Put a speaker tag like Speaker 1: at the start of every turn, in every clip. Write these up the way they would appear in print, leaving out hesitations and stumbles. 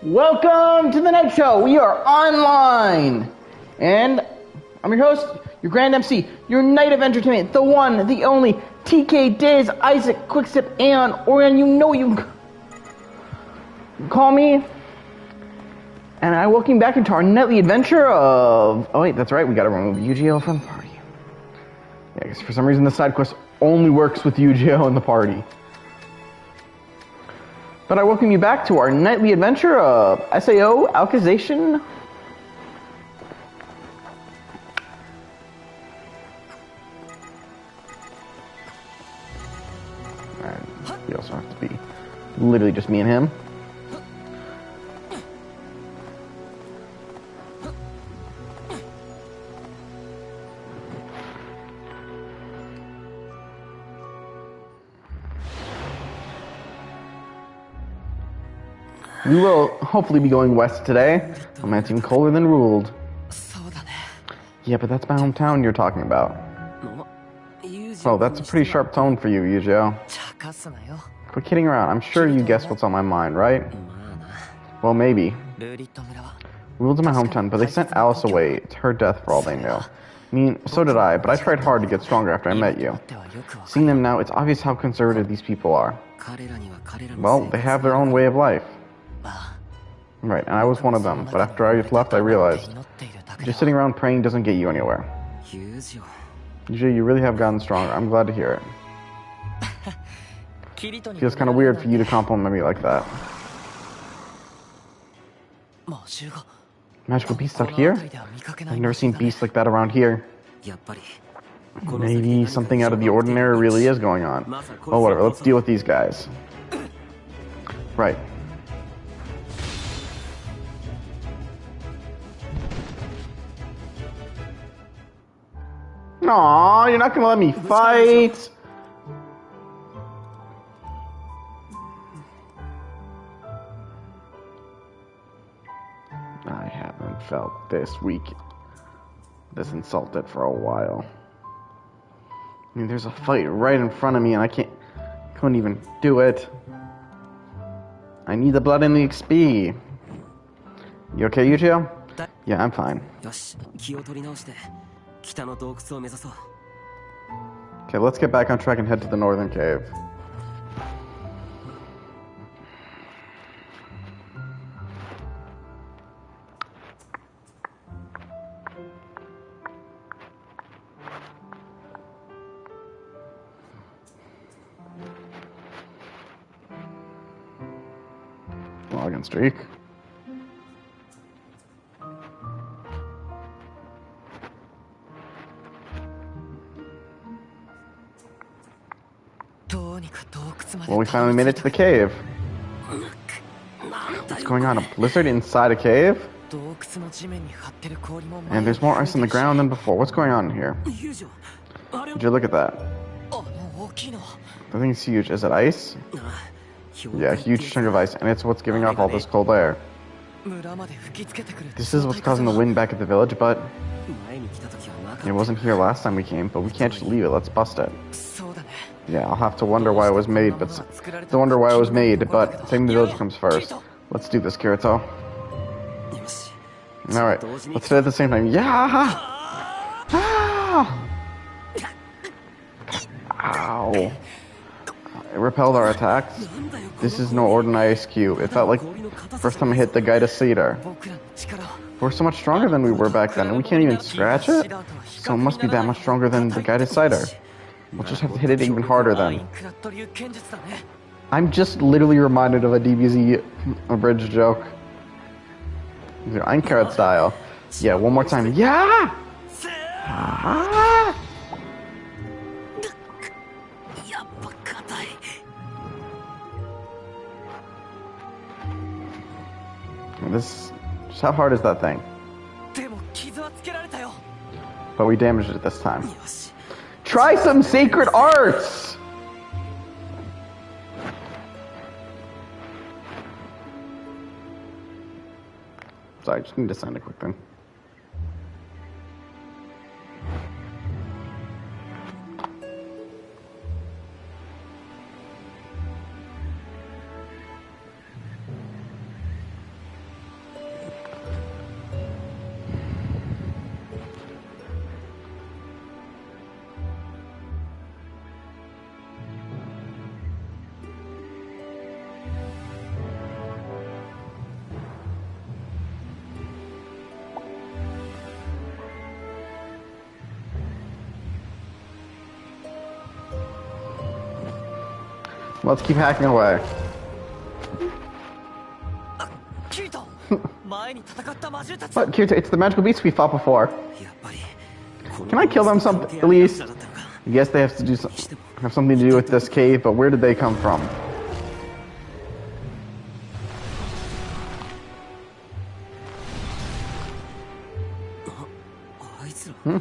Speaker 1: Welcome to the night show. We are online. And I'm your host, your grand MC, your knight of entertainment, the one, the only, TK, Diz, Isaac, Quickstep, Aeon, Orion, you can call me. And I welcome you back into our nightly adventure of... Oh wait, that's right, we gotta remove Yu-Gi-Oh from the party. Yeah, because for some reason the side quest only works with Yu-Gi-Oh in the party. But I welcome you back to our nightly adventure of SAO Alchemization. And we also have to be literally just me and him. We will hopefully be going west today. Oh man, it's even colder than ruled. Yeah, but that's my hometown you're talking about. Well, that's a pretty sharp tone for you, Yu-Gi-Oh. Quit kidding around. I'm sure you guessed what's on my mind, right? Well, maybe. Ruled's my hometown, but they sent Alice away to her death for all they knew. I mean, so did I, but I tried hard to get stronger after I met you. Seeing them now, it's obvious how conservative these people are. Well, they have their own way of life. Right, and I was one of them, but after I left, I realized just sitting around praying doesn't get you anywhere. Usually, you really have gotten stronger. I'm glad to hear it. Feels kind of weird for you to compliment me like that. Magical beasts out here? I've never seen beasts like that around here. Maybe something out of the ordinary really is going on. Oh, whatever, let's deal with these guys. Right. Aw, you're not gonna let me fight! I haven't felt this insulted for a while. I mean, there's a fight right in front of me and I couldn't even do it. I need the blood and the XP. You okay, Yu-Gi-Oh? Yeah, I'm fine. Okay, let's get back on track and head to the northern cave. Login streak. Well, we finally made it to the cave. What's going on? A blizzard inside a cave? And there's more ice on the ground than before. What's going on here? Would you look at that? The thing's huge. Is it ice? Yeah, a huge chunk of ice, and it's what's giving off all this cold air. This is what's causing the wind back at the village, but it wasn't here last time we came, but we can't just leave it. Let's bust it. Yeah, I'll have to wonder why it was made, but saving the village comes first. Let's do this, Kirito. Alright, let's do it at the same time. Yeah! Ah! Ow. It repelled our attacks. This is no ordinary ice cube. It felt like the first time I hit the Gaida Cedar. We're so much stronger than we were back then, and we can't even scratch it? So it must be that much stronger than the Gaida Cider. We'll just have to hit it even harder then. I'm just literally reminded of a DBZ abridged joke. I'm carrot style. Yeah, one more time. Yeah! Ah! Just how hard is that thing? But we damaged it this time. Try some sacred arts! Sorry, I just need to sign a quick thing. Let's keep hacking away. What, Kirito, it's the magical beasts we fought before. Can I kill them at least? I guess they have to have something to do with this cave, but where did they come from?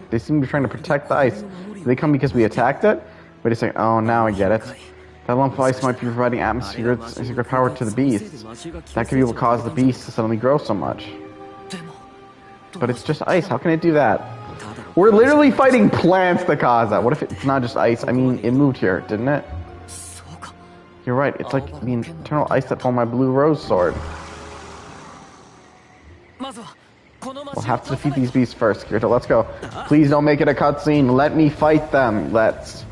Speaker 1: They seem to be trying to protect the ice. Did they come because we attacked it? Wait a second. Oh, now I get it. That lump of ice might be providing atmospheric secret power to the beasts. That could be what caused the beasts to suddenly grow so much. But it's just ice. How can it do that? We're literally fighting plants that cause that. What if it's not just ice? I mean, it moved here, didn't it? You're right. It's like the internal ice that formed my blue rose sword. We'll have to defeat these beasts first, Kirito. Let's go. Please don't make it a cutscene. Let me fight them. Let's.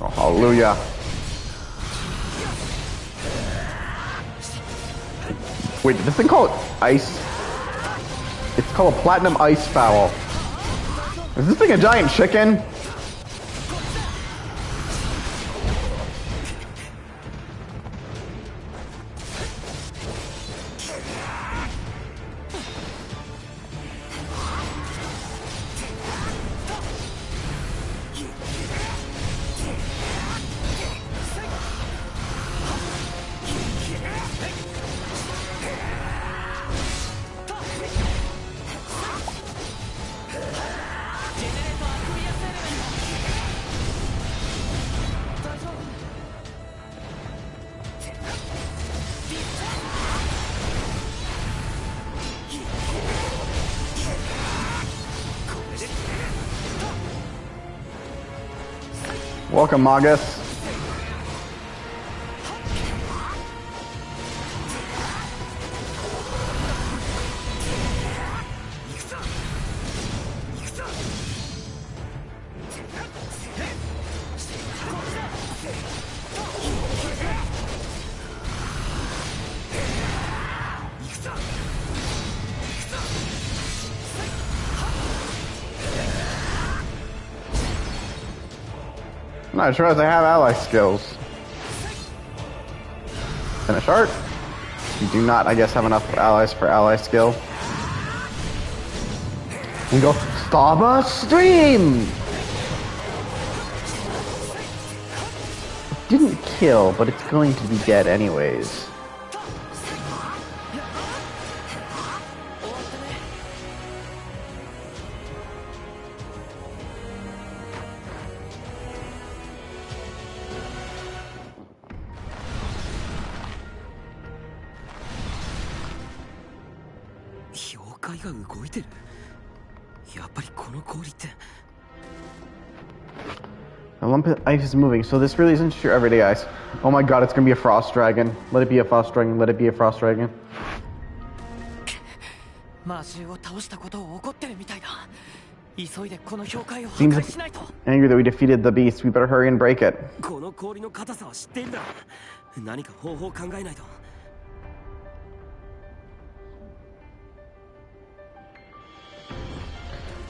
Speaker 1: Oh, hallelujah. Wait, did this thing call it ice? It's called a platinum ice fowl. Is this thing a giant chicken? Welcome, Magus. I'm not sure as I have ally skills. Finish art. You do not, I guess, have enough allies for ally skill. We go, stop a stream! It didn't kill, but it's going to be dead anyways. The lump of ice is moving, so this really isn't your everyday ice. Oh my god, it's gonna be a frost dragon. Let it be a frost dragon, let it be a frost dragon. Seems angry that we defeated the beast. We better hurry and break it.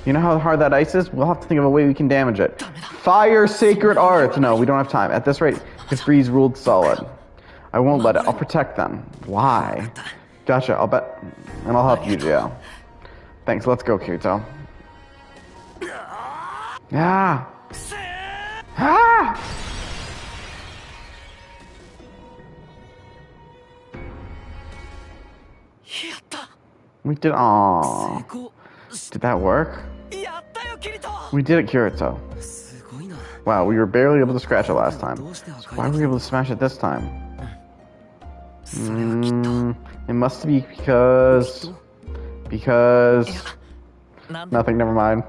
Speaker 1: You know how hard that ice is? We'll have to think of a way we can damage it. Fire sacred art! No, we don't have time. At this rate, if freeze ruled solid. I won't let it. I'll protect them. Why? Gotcha, I'll bet. And I'll help you, Gio. Thanks, let's go, Kirito. Yeah! Ah! We did. Aww. Did that work? We did it, Kirito. Wow, we were barely able to scratch it last time. So why were we able to smash it this time? It must be because... Nothing, never mind.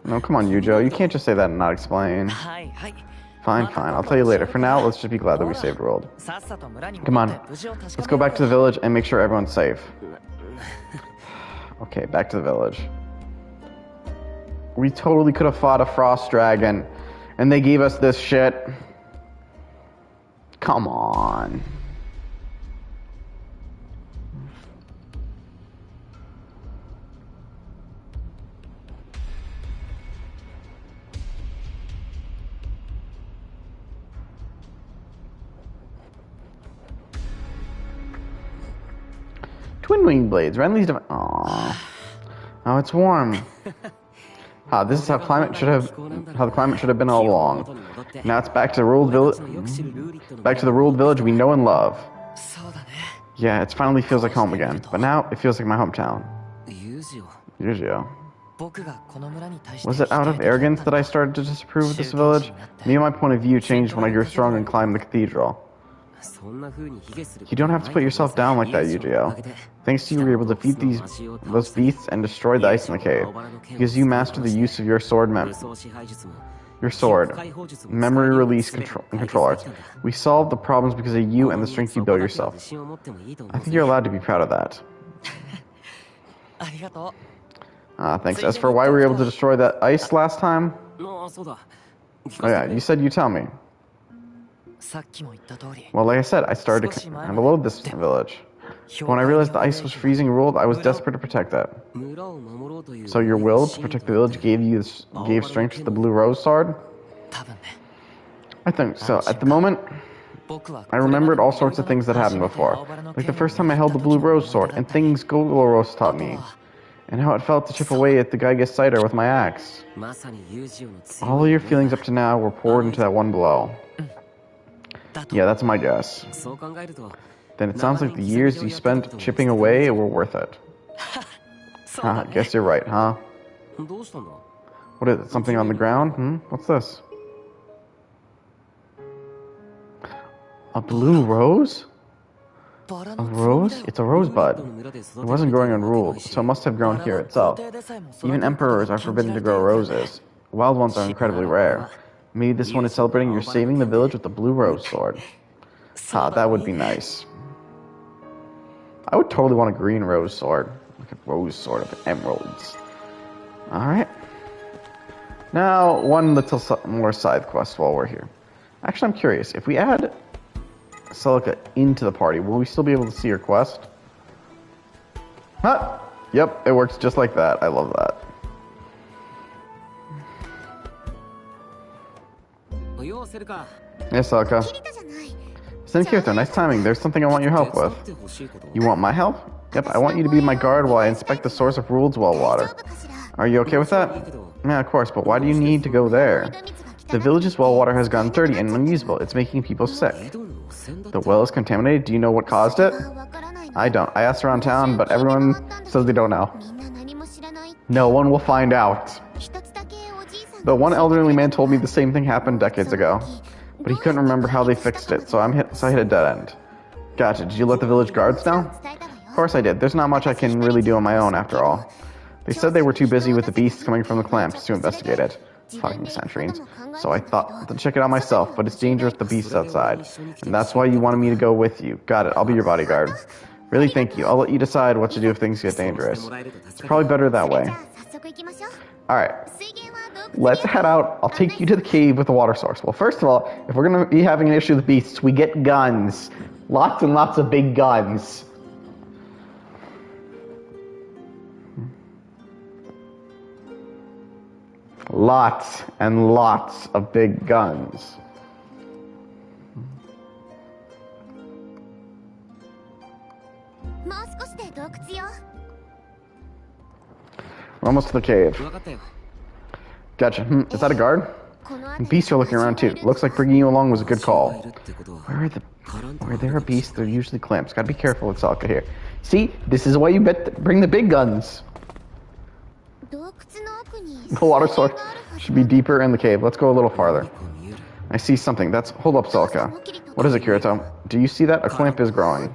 Speaker 1: No, come on, Yujo. You can't just say that and not explain. Fine, fine. I'll tell you later. For now, let's just be glad that we saved the world. Come on. Let's go back to the village and make sure everyone's safe. Okay, back to the village. We totally could have fought a frost dragon, and they gave us this shit. Come on. Twin wing blades. Renly's Aww. Oh, it's warm. This is how the climate should have been all along. Now it's back to the ruled village. Back to the ruled village we know and love. Yeah, it finally feels like home again. But now it feels like my hometown. Yuzio. Was it out of arrogance that I started to disapprove of this village? Me and my point of view changed when I grew strong and climbed the cathedral. You don't have to put yourself down like that, Yuzio. Thanks to you, we were able to defeat those beasts and destroy the ice in the cave. Because you mastered the use of your sword, memory release control arts. We solved the problems because of you and the strength you built yourself. I think you're allowed to be proud of that. Thanks. As for why we were able to destroy that ice last time? Oh yeah, you said you tell me. Well, like I said, I started to unload this village. But when I realized the ice was freezing ruled, I was desperate to protect that. So your will to protect the village gave strength to the blue rose sword? I think so. At the moment, I remembered all sorts of things that happened before. Like the first time I held the blue rose sword, and things Golgoros taught me. And how it felt to chip away at the Gaiga cider with my axe. All of your feelings up to now were poured into that one blow. Yeah, that's my guess. Then it sounds like the years you spent chipping away were worth it. Guess you're right, huh? What is it, something on the ground? What's this? A blue rose? A rose? It's a rosebud. It wasn't growing unruled, so it must have grown here itself. Even emperors are forbidden to grow roses. Wild ones are incredibly rare. Maybe this one is celebrating your saving the village with the blue rose sword. That would be nice. I would totally want a green rose sword. Like a rose sword of emeralds. Alright. Now, one little more side quest while we're here. Actually, I'm curious. If we add Celica into the party, will we still be able to see her quest? Yep, it works just like that. I love that. Hey, Celica. Senkirito, nice timing. There's something I want your help with. You want my help? Yep, I want you to be my guard while I inspect the source of Ruled's well water. Are you okay with that? Yeah, of course, but why do you need to go there? The village's well water has gone dirty and unusable. It's making people sick. The well is contaminated. Do you know what caused it? I don't. I asked around town, but everyone says they don't know. No one will find out. The one elderly man told me the same thing happened decades ago, but he couldn't remember how they fixed it, so I hit a dead end. Gotcha. Did you let the village guards know? Of course I did. There's not much I can really do on my own, after all. They said they were too busy with the beasts coming from the clamps to investigate it. Fucking sentries. So I thought to check it out myself, but it's dangerous, the beasts outside. And that's why you wanted me to go with you. Got it. I'll be your bodyguard. Really, thank you. I'll let you decide what to do if things get dangerous. It's probably better that way. Alright. Let's head out. I'll take you to the cave with the water source. Well, first of all, if we're going to be having an issue with beasts, we get guns. Lots and lots of big guns. Lots and lots of big guns. We're almost to the cave. Gotcha. Is that a guard? Beasts are looking around too. Looks like bringing you along was a good call. Where there are beasts, there are usually clamps. Gotta be careful with Celica here. See, this is why you bring the big guns. The water source should be deeper in the cave. Let's go a little farther. I see something. Hold up, Celica. What is it, Kirito? Do you see that? A clamp is growing.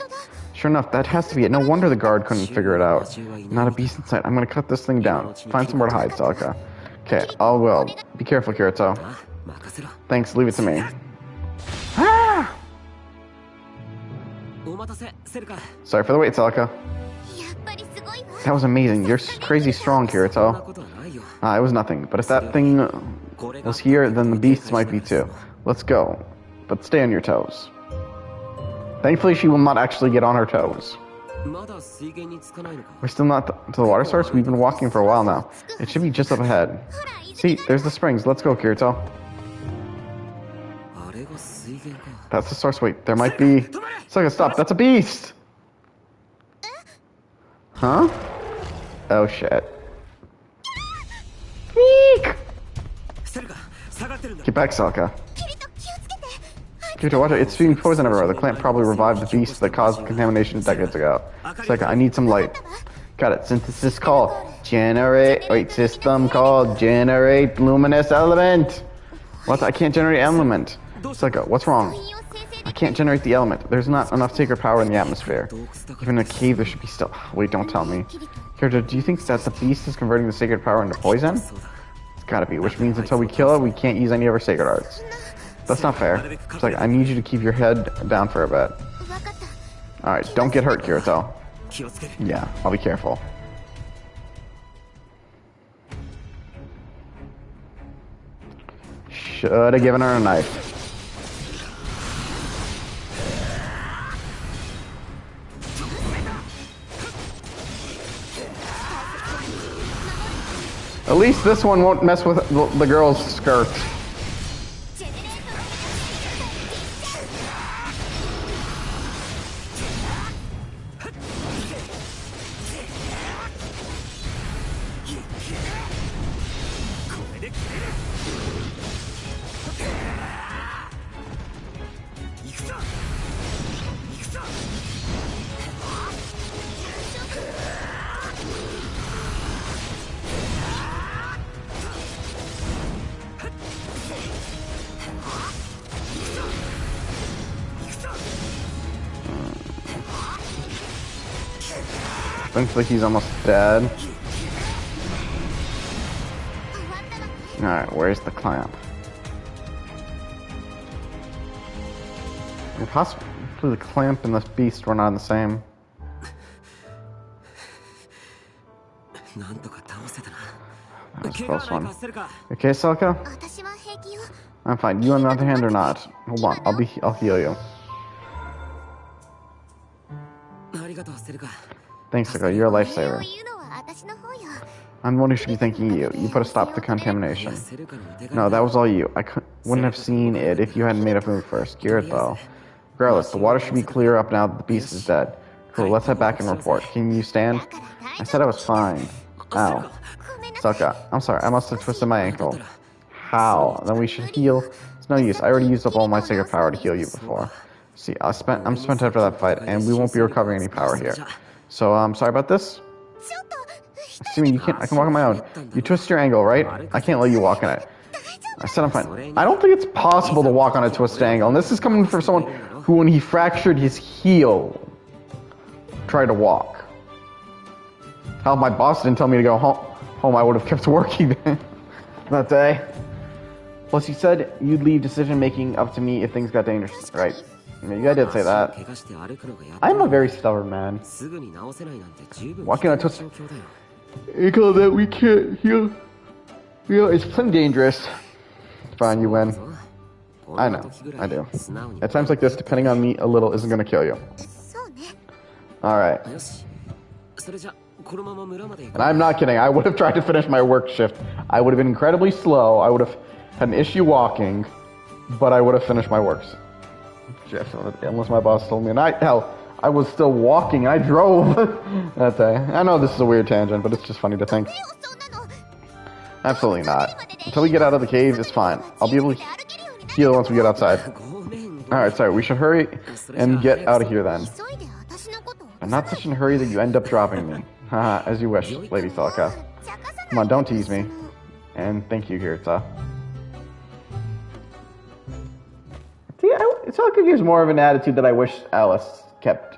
Speaker 1: Sure enough, that has to be it. No wonder the guard couldn't figure it out. Not a beast in sight. I'm gonna cut this thing down. Find somewhere to hide, Celica. Okay, I will. Be careful, Kirito. Thanks, leave it to me. Ah! Sorry for the wait, Celica. That was amazing. You're crazy strong, Kirito. It was nothing. But if that thing was here, then the beasts might be too. Let's go. But stay on your toes. Thankfully, she will not actually get on her toes. We're still not to the water source? We've been walking for a while now. It should be just up ahead. See, there's the springs. Let's go, Kirito. That's the source. Wait, there might be... Celica, stop. That's a beast! Huh? Oh shit. Eek! Get back, Selka. Kirito, watch it. It's spewing poison everywhere. The clamp probably revived the beast that caused contamination decades ago. Selka, I need some light. Got it. Synthesis call. System called generate luminous element. What? I can't generate element. Selka, what's wrong? I can't generate the element. There's not enough sacred power in the atmosphere. Even in a cave, there should be still. Wait, don't tell me. Kirito, do you think that the beast is converting the sacred power into poison? It's gotta be, which means until we kill it, we can't use any of our sacred arts. That's not fair. It's like, I need you to keep your head down for a bit. Alright, don't get hurt, Kirito. Yeah, I'll be careful. Should've given her a knife. At least this one won't mess with the girl's skirt. Looks like he's almost dead. Alright, where's the clamp? Possibly the clamp and the beast were not the same. That was a close one. Okay, Selka? I'm fine. You on the other hand are not. Hold on, I'll heal you. Thanks, Selka. You're a lifesaver. I'm the one who should be thanking you. You put a stop to the contamination. No, that was all you. I wouldn't have seen it if you hadn't made a move first. Kirito. Regardless, the water should be clear up now that the beast is dead. Cool, let's head back and report. Can you stand? I said I was fine. Ow. Selka, I'm sorry. I must have twisted my ankle. How? Then we should heal. It's no use. I already used up all my sacred power to heal you before. See, I'm spent after that fight, and we won't be recovering any power here. So, I'm sorry about this. Assuming you can't, I can walk on my own. You twist your ankle, right? I can't let you walk on it. I said I'm fine. I don't think it's possible to walk on a twisted ankle, and this is coming from someone who, when he fractured his heel, tried to walk. Hell, my boss didn't tell me to go home. I would have kept working that day. Plus, you said you'd leave decision-making up to me if things got dangerous, right? I mean, you guys did say that. I'm a very stubborn man. Walking on a twisted ankle that we can't heal. You know, it's pretty dangerous. Fine, you win. I know, I do. At times like this, depending on me a little isn't going to kill you. Alright. And I'm not kidding, I would have tried to finish my work shift. I would have been incredibly slow, I would have had an issue walking, but I would have finished my works. Unless my boss told me, and I was still walking, I drove that day. I know this is a weird tangent, but it's just funny to think. Absolutely not. Until we get out of the cave, it's fine. I'll be able to heal once we get outside. Alright, sorry, we should hurry and get out of here then. I'm not such in a hurry that you end up dropping me. Haha, as you wish, Lady Selka. Come on, don't tease me. And thank you, Kirito. See, Selka gives more of an attitude that I wish Alice kept.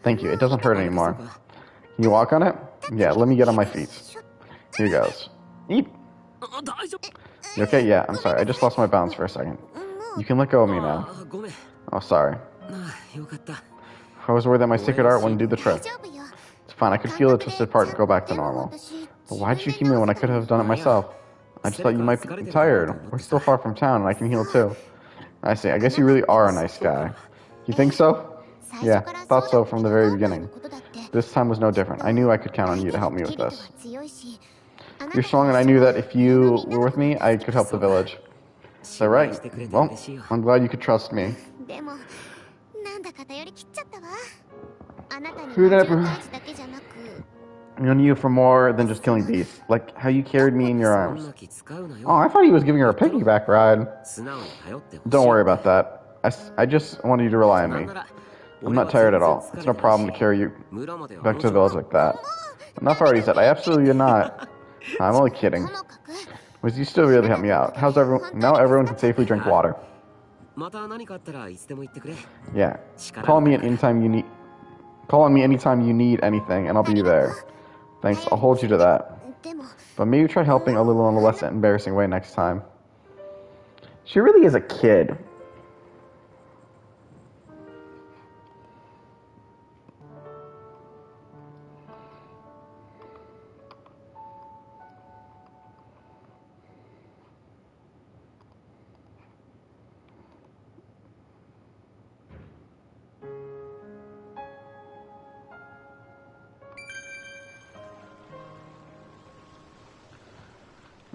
Speaker 1: Thank you, it doesn't hurt anymore. Can you walk on it? Yeah, let me get on my feet. Here goes. Eep. You okay? Yeah, I'm sorry. I just lost my balance for a second. You can let go of me now. Oh, sorry. I was worried that my sacred art wouldn't do the trick. It's fine. I could feel the twisted part go back to normal. But why did you keep me when I could have done it myself? I just thought you might be tired. We're still far from town, and I can heal too. I see. I guess you really are a nice guy. You think so? Yeah, thought so from the very beginning. This time was no different. I knew I could count on you to help me with this. You're strong, and I knew that if you were with me, I could help the village. Is that right? Well, I'm glad you could trust me. Who did I knew you for more than just killing beasts, like how you carried me in your arms. Oh, I thought he was giving her a piggyback ride. Don't worry about that. I just wanted you to rely on me. I'm not tired at all. It's no problem to carry you back to the village like that. Enough already said. I absolutely am not. I'm only kidding. Was you still really help me out? How's everyone? Now everyone can safely drink water. Yeah. Call on me anytime you need anything, and I'll be there. Thanks. I'll hold you to that. But maybe try helping a little in a less embarrassing way next time. She really is a kid.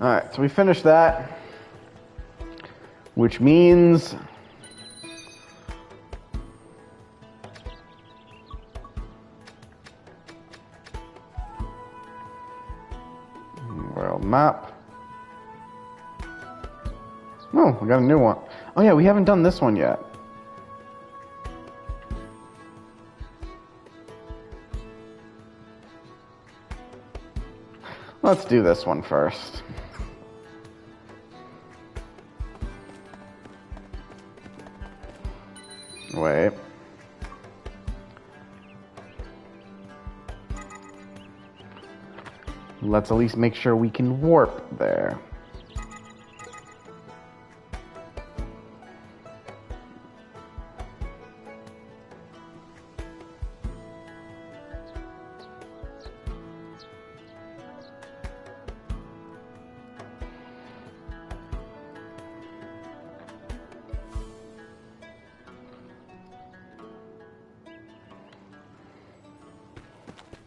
Speaker 1: Alright, so we finished that. Which means... world map. Oh, we got a new one. Oh yeah, we haven't done this one yet. Let's do this one first. Wait. Let's at least make sure we can warp there.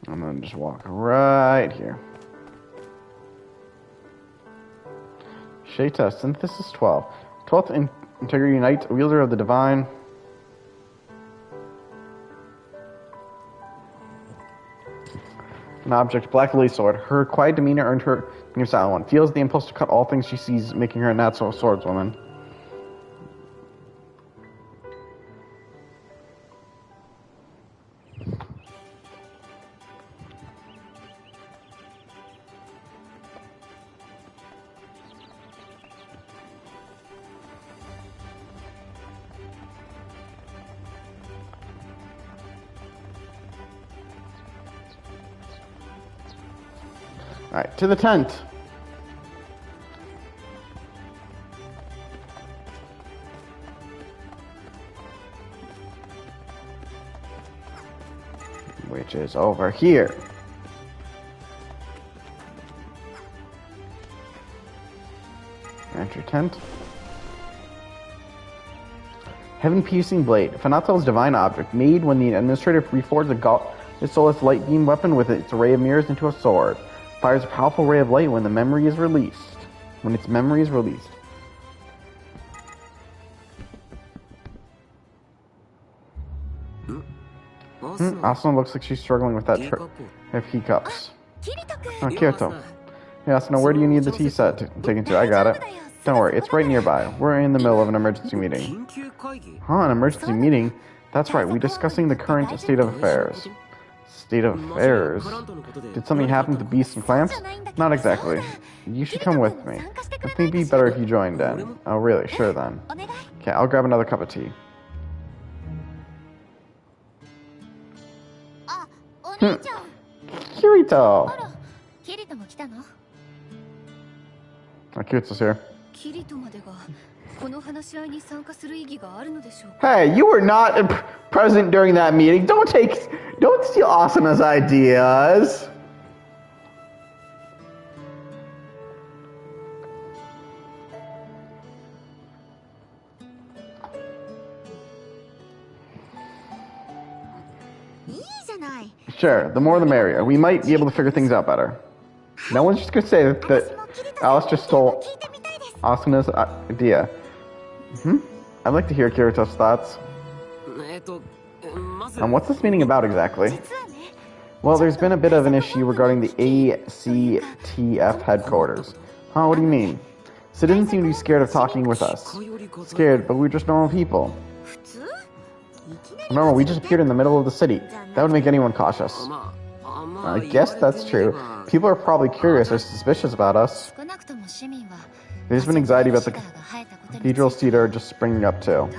Speaker 1: I'm gonna just walk right here. Sheta, Synthesis 12. 12th Integrity Knight, wielder of the Divine. An object, Black Lily Sword. Her quiet demeanor earned her the name Silent One. Feels the impulse to cut all things she sees, making her a natural swordswoman. Alright, to the tent. Which is over here. Enter tent. Heaven-piercing blade. Fanatel's divine object, made when the administrator reforged the soulless light beam weapon with its array of mirrors into a sword. Fires a powerful ray of light when the memory is released. When its memory is released. Asuna looks like she's struggling with that of teacups. Oh, Kyoto. Hey, Asuna, where do you need the tea set taken to? I got it. Don't worry, it's right nearby. We're in the middle of an emergency meeting. Huh, an emergency meeting? That's right, we're discussing the current state of affairs. State of affairs? Did something happen to beasts and plants? Not exactly. You should come with me. I think it'd be better if you joined in. Oh, really? Sure then. Okay, I'll grab another cup of tea. Kirito! Oh, Kirito's here. Hey, you were not present during that meeting. Don't steal Asuna's ideas. Sure, the more the merrier. We might be able to figure things out better. No one's just gonna say that Alice just stole Asuna's idea. I'd like to hear Kirito's thoughts. What's this meeting about exactly? Well, there's been a bit of an issue regarding the ACTF headquarters. Huh, what do you mean? Citizens seem to be scared of talking with us. Scared, but we're just normal people. Normal, we just appeared in the middle of the city. That would make anyone cautious. I guess that's true. People are probably curious or suspicious about us. There's been anxiety about the Cathedral Cedar just springing up too.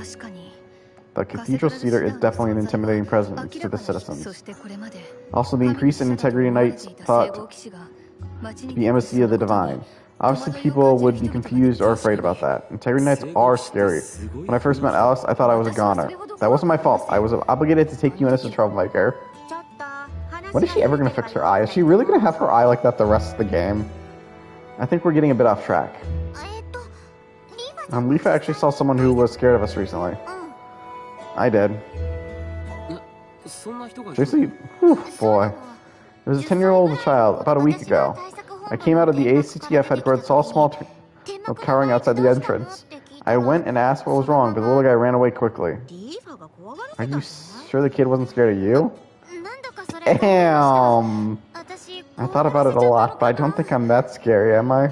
Speaker 1: The Cathedral Cedar is definitely an intimidating presence to the citizens. Also, the increase in Integrity Knights thought to be Embassy of the Divine. Obviously, people would be confused or afraid about that. Integrity Knights are scary. When I first met Alice, I thought I was a goner. That wasn't my fault. I was obligated to take you in as a troublemaker. When is she ever going to fix her eye? Is she really going to have her eye like that the rest of the game? I think we're getting a bit off track. Leafa actually saw someone who was scared of us recently. I did. Seriously? Whew, boy. There was a 10-year-old child about a week ago. I came out of the ACTF headquarters, saw a small child cowering outside the entrance. I went and asked what was wrong, but the little guy ran away quickly. Are you sure the kid wasn't scared of you? Damn! I thought about it a lot, but I don't think I'm that scary, am I?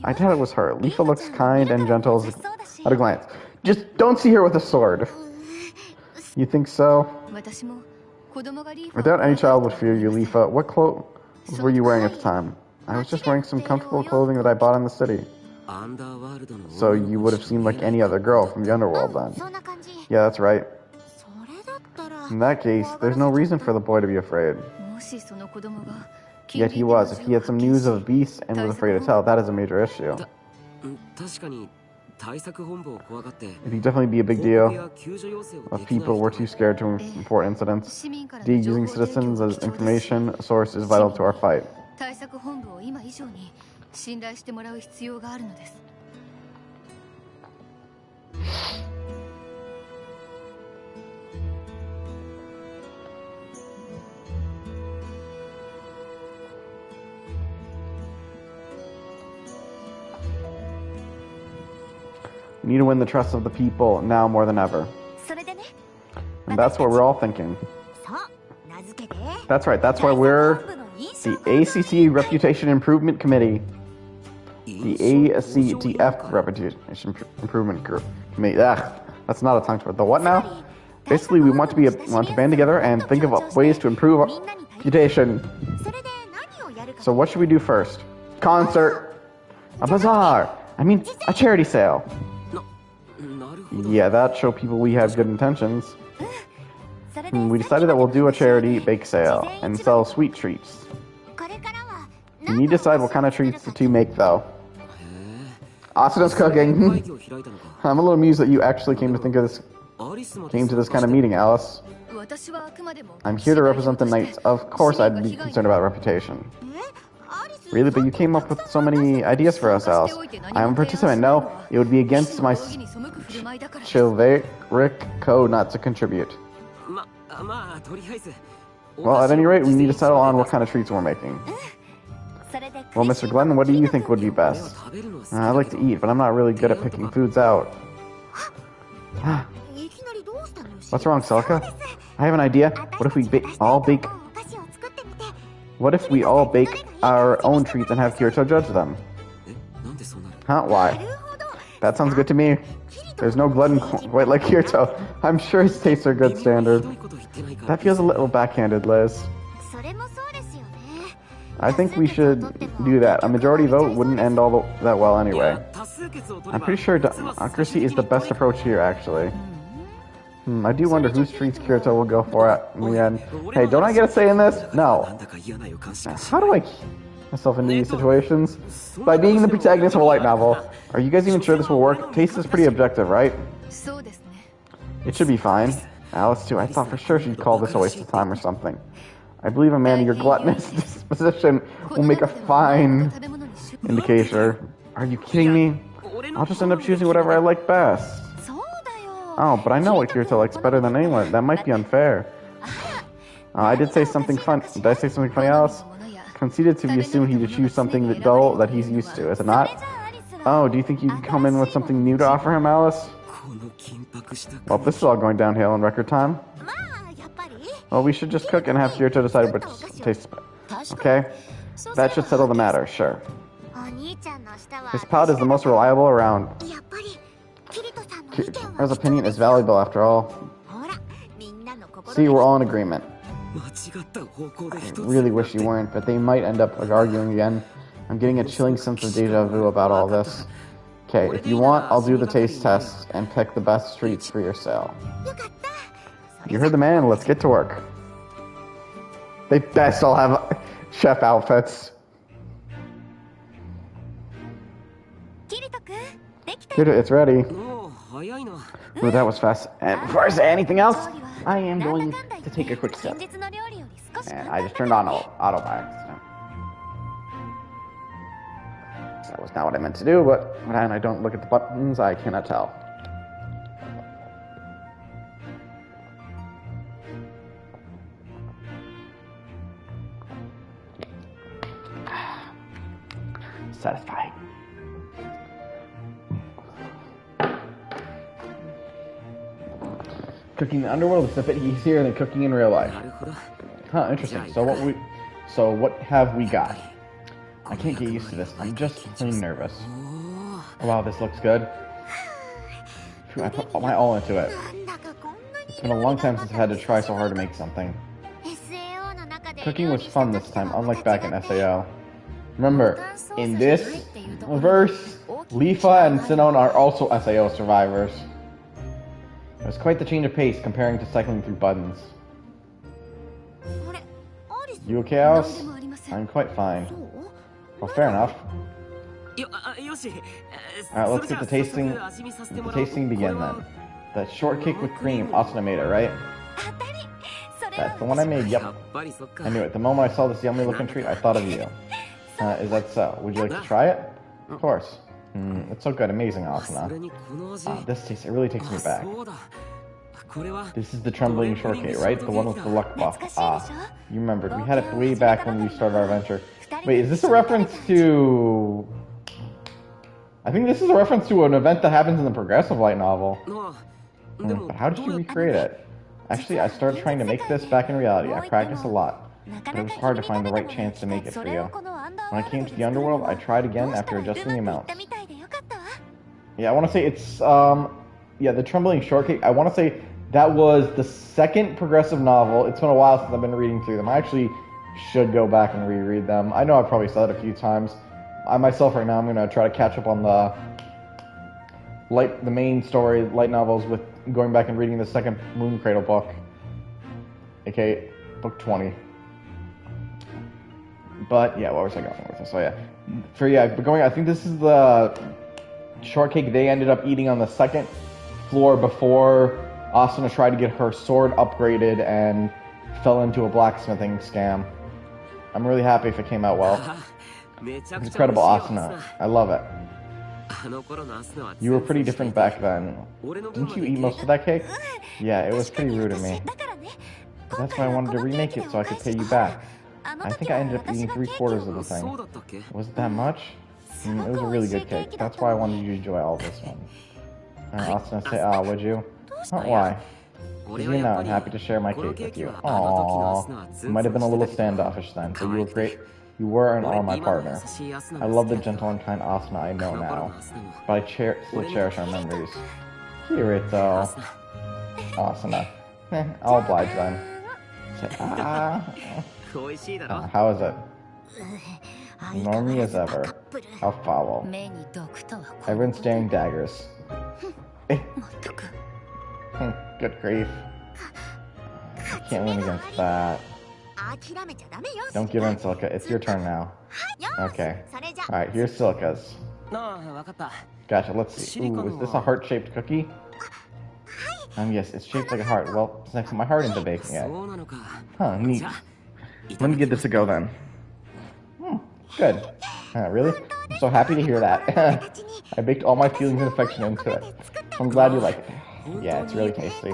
Speaker 1: I doubt it was her. Leafa looks kind and gentle at a glance. Just don't see her with a sword. You think so? I doubt any child would fear you, Leafa. What clothes were you wearing at the time? I was just wearing some comfortable clothing that I bought in the city. So you would have seemed like any other girl from the underworld then. Yeah, that's right. In that case, there's no reason for the boy to be afraid. Yet he was. If he had some news of beasts and was afraid to tell, that is a major issue. It'd definitely be a big deal if people were too scared to report incidents. Using citizens as information source is vital to our fight. We need to win the trust of the people now more than ever. And that's what we're all thinking. That's right, that's why we're the ACC Reputation Improvement Committee. The ACTF Reputation Improvement Committee. That's not a tongue twister. The what now? Basically, we want to band together and think of ways to improve our reputation. So what should we do first? Concert. A bazaar. I mean, a charity sale. Yeah, that show people we have good intentions. We decided that we'll do a charity bake sale and sell sweet treats. We need to decide what kind of treats the two make, though. Asuna's cooking. I'm a little amused that you actually came to this kind of meeting, Alice. I'm here to represent the Knights. Of course I'd be concerned about reputation. Really? But you came up with so many ideas for us, Alice. I'm a participant. No, it would be against my chivalric code not to contribute. Well, at any rate, we need to settle on what kind of treats we're making. Well, Mr. Glenn, what do you think would be best? I like to eat, but I'm not really good at picking foods out. What's wrong, Celica? I have an idea. What if we all bake our own treats and have Kirito judge them? Huh? Why? That sounds good to me. There's no glutton quite like Kirito. I'm sure his tastes are good standard. That feels a little backhanded, Liz. I think we should do that. A majority vote wouldn't end all that well anyway. I'm pretty sure democracy is the best approach here, actually. I do wonder whose treats Kirito will go for at the end. Hey, don't I get a say in this? No. How do I keep myself in these situations? By being the protagonist of a light novel. Are you guys even sure this will work? Taste is pretty objective, right? It should be fine. Alice, too. I thought for sure she'd call this a waste of time or something. I believe, Amanda, your gluttonous disposition will make a fine indicator. Are you kidding me? I'll just end up choosing whatever I like best. Oh, but I know what Kirito likes better than anyone. That might be unfair. I did say something fun. Did I say something funny, Alice? Come conceited to be assumed he'd choose something that dull that he's used to, is it not? Oh, do you think you can come in with something new to offer him, Alice? Well, this is all going downhill in record time. Well, we should just cook and have Kirito decide which tastes better. Okay? That should settle the matter, sure. His palate is the most reliable around. Kirito's opinion is valuable after all. See, we're all in agreement. I really wish you weren't, but they might end up arguing again. I'm getting a chilling sense of deja vu about all this. Okay, if you want, I'll do the taste test and pick the best treats for your SAO. You heard the man, let's get to work. They best all have chef outfits. Kirito, it's ready. Ooh, that was fast. And before I say anything else, I am going to take a quick sip. And I just turned on auto by accident. That was not what I meant to do, but when I don't look at the buttons, I cannot tell. Satisfying. Cooking in the underworld is a bit easier than cooking in real life. Huh, interesting. So what have we got? I can't get used to this. I'm just plain nervous. Oh, wow, this looks good. Phew, I put my all into it. It's been a long time since I had to try so hard to make something. Cooking was fun this time, unlike back in SAO. Remember, in this verse, Leafa and Sinon are also SAO survivors. It was quite the change of pace comparing to cycling through buttons. You okay, Alice? I'm quite fine. Well, fair enough. Alright, let's get the tasting begin then. The shortcake with cream, Asuna made it, right? That's the one I made, yep. I knew it. The moment I saw this yummy looking treat, I thought of you. Is that so? Would you like to try it? Of course. It's so good, amazing, Asuna. It really takes me back. This is the trembling shortcake, right? The one with the luck buff. You remembered. We had it way back when we started our adventure. Wait, is this a reference to... I think this is a reference to an event that happens in the Progressive Light novel. But how did you recreate it? Actually, I started trying to make this back in reality. I practiced a lot. But it was hard to find the right chance to make it for you. When I came to the underworld, I tried again after adjusting the amounts. Yeah, I want to say it's... yeah, the trembling shortcake. I want to say that was the second Progressive novel. It's been a while since I've been reading through them. I actually should go back and reread them. I know I've probably said it a few times. I myself right now, I'm going to try to catch up on the main story, light novels, with going back and reading the second Moon Cradle book. aka book 20. But yeah, what was I going with this? So yeah. But I think this is the shortcake they ended up eating on the second floor before Asuna tried to get her sword upgraded and fell into a blacksmithing scam. I'm really happy if it came out well. It's incredible, Asuna. I love it. You were pretty different back then. Didn't you eat most of that cake? Yeah, it was pretty rude of me. But that's why I wanted to remake it so I could pay you back. I think I ended up eating 3/4 of the thing. Was it that much? It was a really good cake. That's why I wanted you to enjoy all this one. Asuna say, would you? Why? Because you know I'm happy to share my cake with you. Aww. You might have been a little standoffish then, but you were great. You were and are my partner. I love the gentle and kind Asuna I know now, but I still cherish our memories. Kirito. Asuna. I'll oblige then. Say, how is it? Normy as ever. How foul. Everyone's staring daggers. Good grief. Can't win against that. Don't give in, Silka. It's your turn now. Okay. Alright, here's Silka's. Gotcha, let's see. Ooh, is this a heart-shaped cookie? Yes, it's shaped like a heart. Well, it's next to my heart into baking it. Huh, neat. Let me give this a go then. Good. Really? I'm so happy to hear that. I baked all my feelings and affection into it. I'm glad you like it. Yeah, it's really tasty.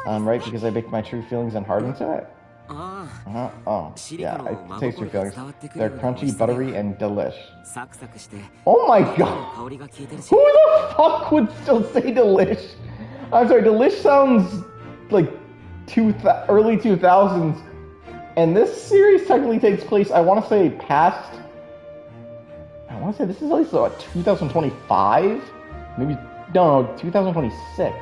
Speaker 1: Right, because I baked my true feelings and heart into it?
Speaker 2: Oh, yeah, I taste your feelings. They're crunchy, buttery, and delish. Oh my god! Who the fuck would still say delish? I'm sorry, delish sounds like early 2000s. And this series technically takes place, I want to say this is at least 2025? Maybe, no, 2026.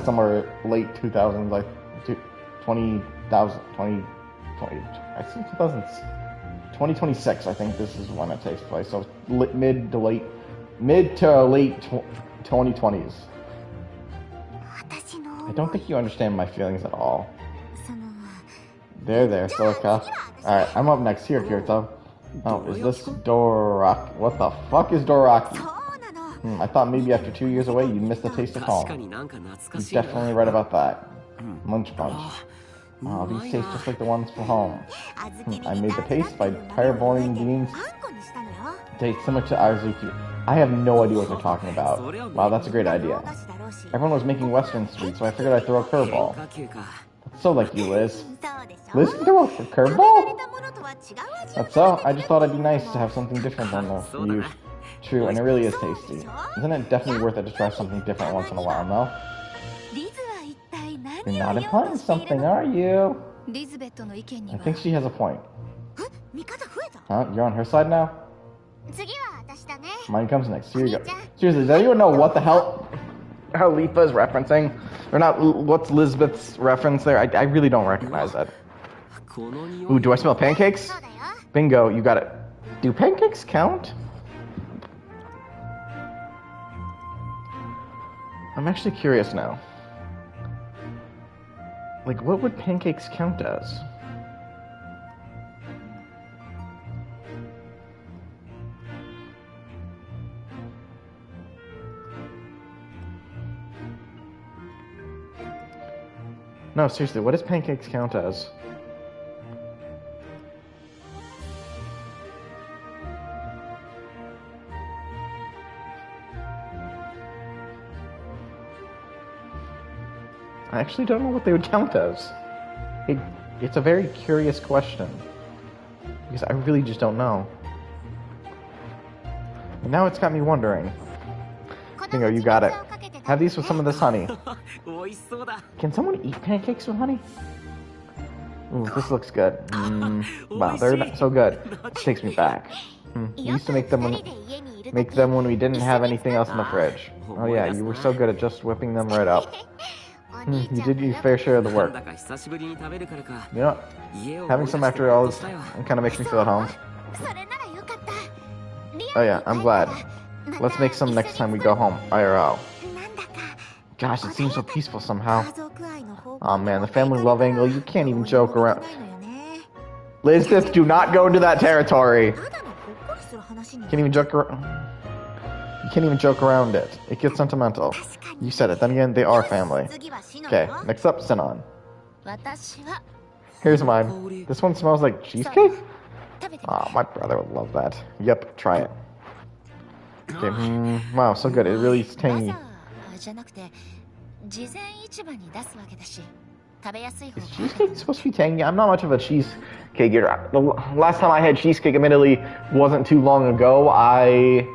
Speaker 2: Somewhere late 2000s, like 2026, I think this is when it takes place. So mid to late 2020s. I don't think you understand my feelings at all. There, Silica. Alright, I'm up next. Here, Kirito. Oh, is this Doraki? What the fuck is Doraki? I thought maybe after 2 years away you'd miss the taste of home. You're definitely right about that. Munch Punch. Oh, these taste just like the ones from home. I made the paste by parboiling beans. Tastes similar to Arzuki. I have no idea what they're talking about. Wow, that's a great idea. Everyone was making Western sweets, so I figured I'd throw a curveball. That's so like you, Liz. Liz can throw a curveball? That's so. I just thought it'd be nice to have something different than the usual. True, and it really is tasty. Isn't it definitely worth it to try something different once in a while, no? You're not implying something, are you? I think she has a point. Huh? You're on her side now? Mine comes next. Here you go. Seriously, does anyone know what the hell Lifa is referencing? Or not, what's Lisbeth's reference there? I really don't recognize that. Ooh, do I smell pancakes? Bingo, you got it. Do pancakes count? I'm actually curious now. Like, what would pancakes count as? No, seriously, what does pancakes count as? I actually don't know what they would count as. It's a very curious question. Because I really just don't know. And now it's got me wondering. Bingo, you got it. Have these with some of this honey. Can someone eat pancakes with honey? Ooh, this looks good. Wow, they're not so good. This takes me back. We used to make them when we didn't have anything else in the fridge. Oh yeah, you were so good at just whipping them right up. You did your fair share of the work. You know, having some after all kind of makes me feel at home. Oh yeah, I'm glad. Let's make some next time we go home, IRL. Gosh, it seems so peaceful somehow. Oh man, the family love angle, you can't even joke around. Lisbeth, do not go into that territory. You can't even joke around it. It gets sentimental. You said it. Then again, they are family. Okay, next up, Sinon. Here's mine. This one smells like cheesecake? Oh, my brother would love that. Yep, try it. Okay, wow, so good. It really is tangy. Is cheesecake supposed to be tangy? I'm not much of a cheesecake eater. The last time I had cheesecake, admittedly, wasn't too long ago. I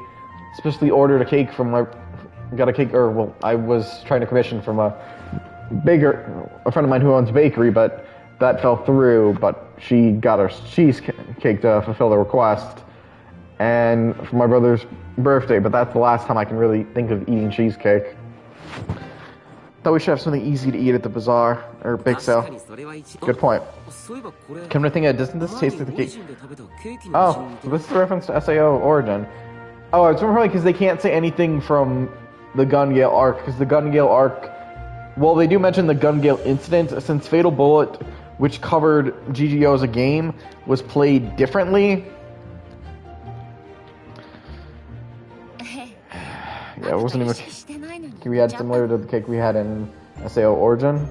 Speaker 2: specifically ordered a cake from I was trying to commission from a friend of mine who owns a bakery, but that fell through. But she got a cheesecake to fulfill the request, and for my brother's birthday. But that's the last time I can really think of eating cheesecake. Thought we should have something easy to eat at the bazaar or bake sale. Good point. Come to think of it, doesn't this taste like the cake? Oh, so this is a reference to SAO Origin. Oh, it's probably because they can't say anything from the Gun Gale arc, because the Gun Gale arc, well, they do mention the Gun Gale incident, since Fatal Bullet, which covered GGO as a game, was played differently. Yeah, it wasn't even a cake we had similar to the cake we had in SAO Origin.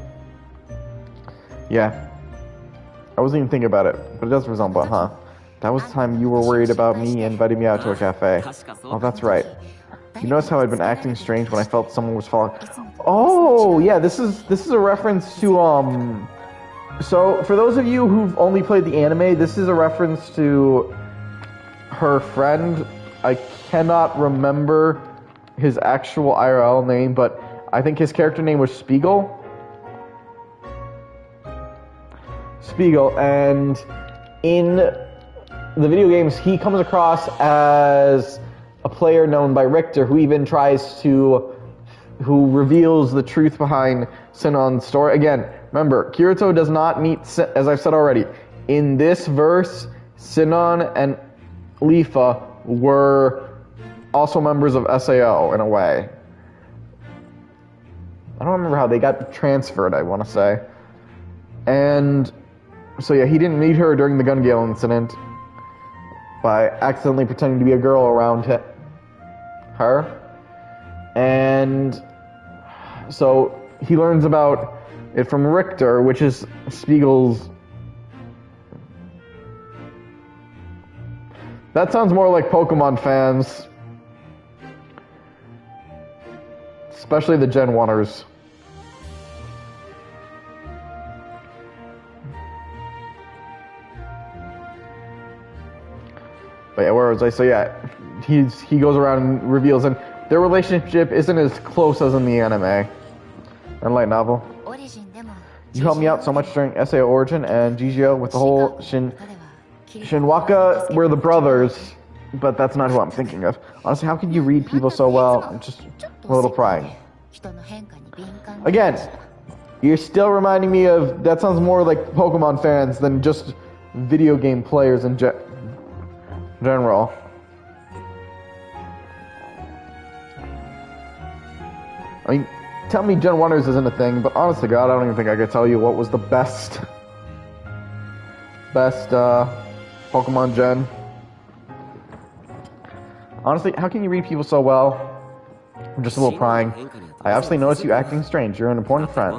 Speaker 2: Yeah. I wasn't even thinking about it, but it does resemble it, huh? That was the time you were worried about me and inviting me out to a cafe. Oh, that's right. You notice how I'd been acting strange when I felt someone was following. Oh, yeah, this is a reference to
Speaker 1: So, for those of you who've only played the anime, this is a reference to her friend. I cannot remember his actual IRL name, but I think his character name was Spiegel. And in the video games, he comes across as a player known by Richter, who reveals the truth behind Sinon's story. Again, remember, Kirito does not meet, as I've said already, in this verse, Sinon and Lifa were also members of SAO in a way. I don't remember how they got transferred, I want to say. And so yeah, he didn't meet her during the gun gale incident by accidentally pretending to be a girl around her. And so he learns about it from Richter, which is Spiegel's... That sounds more like Pokemon fans. Especially the Gen 1ers. But yeah, where was I? So yeah, he goes around and reveals, and their relationship isn't as close as in the anime and light novel. You helped me out so much during SAO Origin and GGO with the whole Shinwaka. We're the brothers, but that's not who I'm thinking of. Honestly, how could you read people so well? I'm just a little prying. Again, you're still reminding me of, that sounds more like Pokemon fans than just video game players in general. I mean, tell me Gen 1ers isn't a thing, but honest to God, I don't even think I could tell you what was the best Pokemon Gen. Honestly, how can you read people so well? I'm just a little prying. I obviously noticed you acting strange. You're an important friend.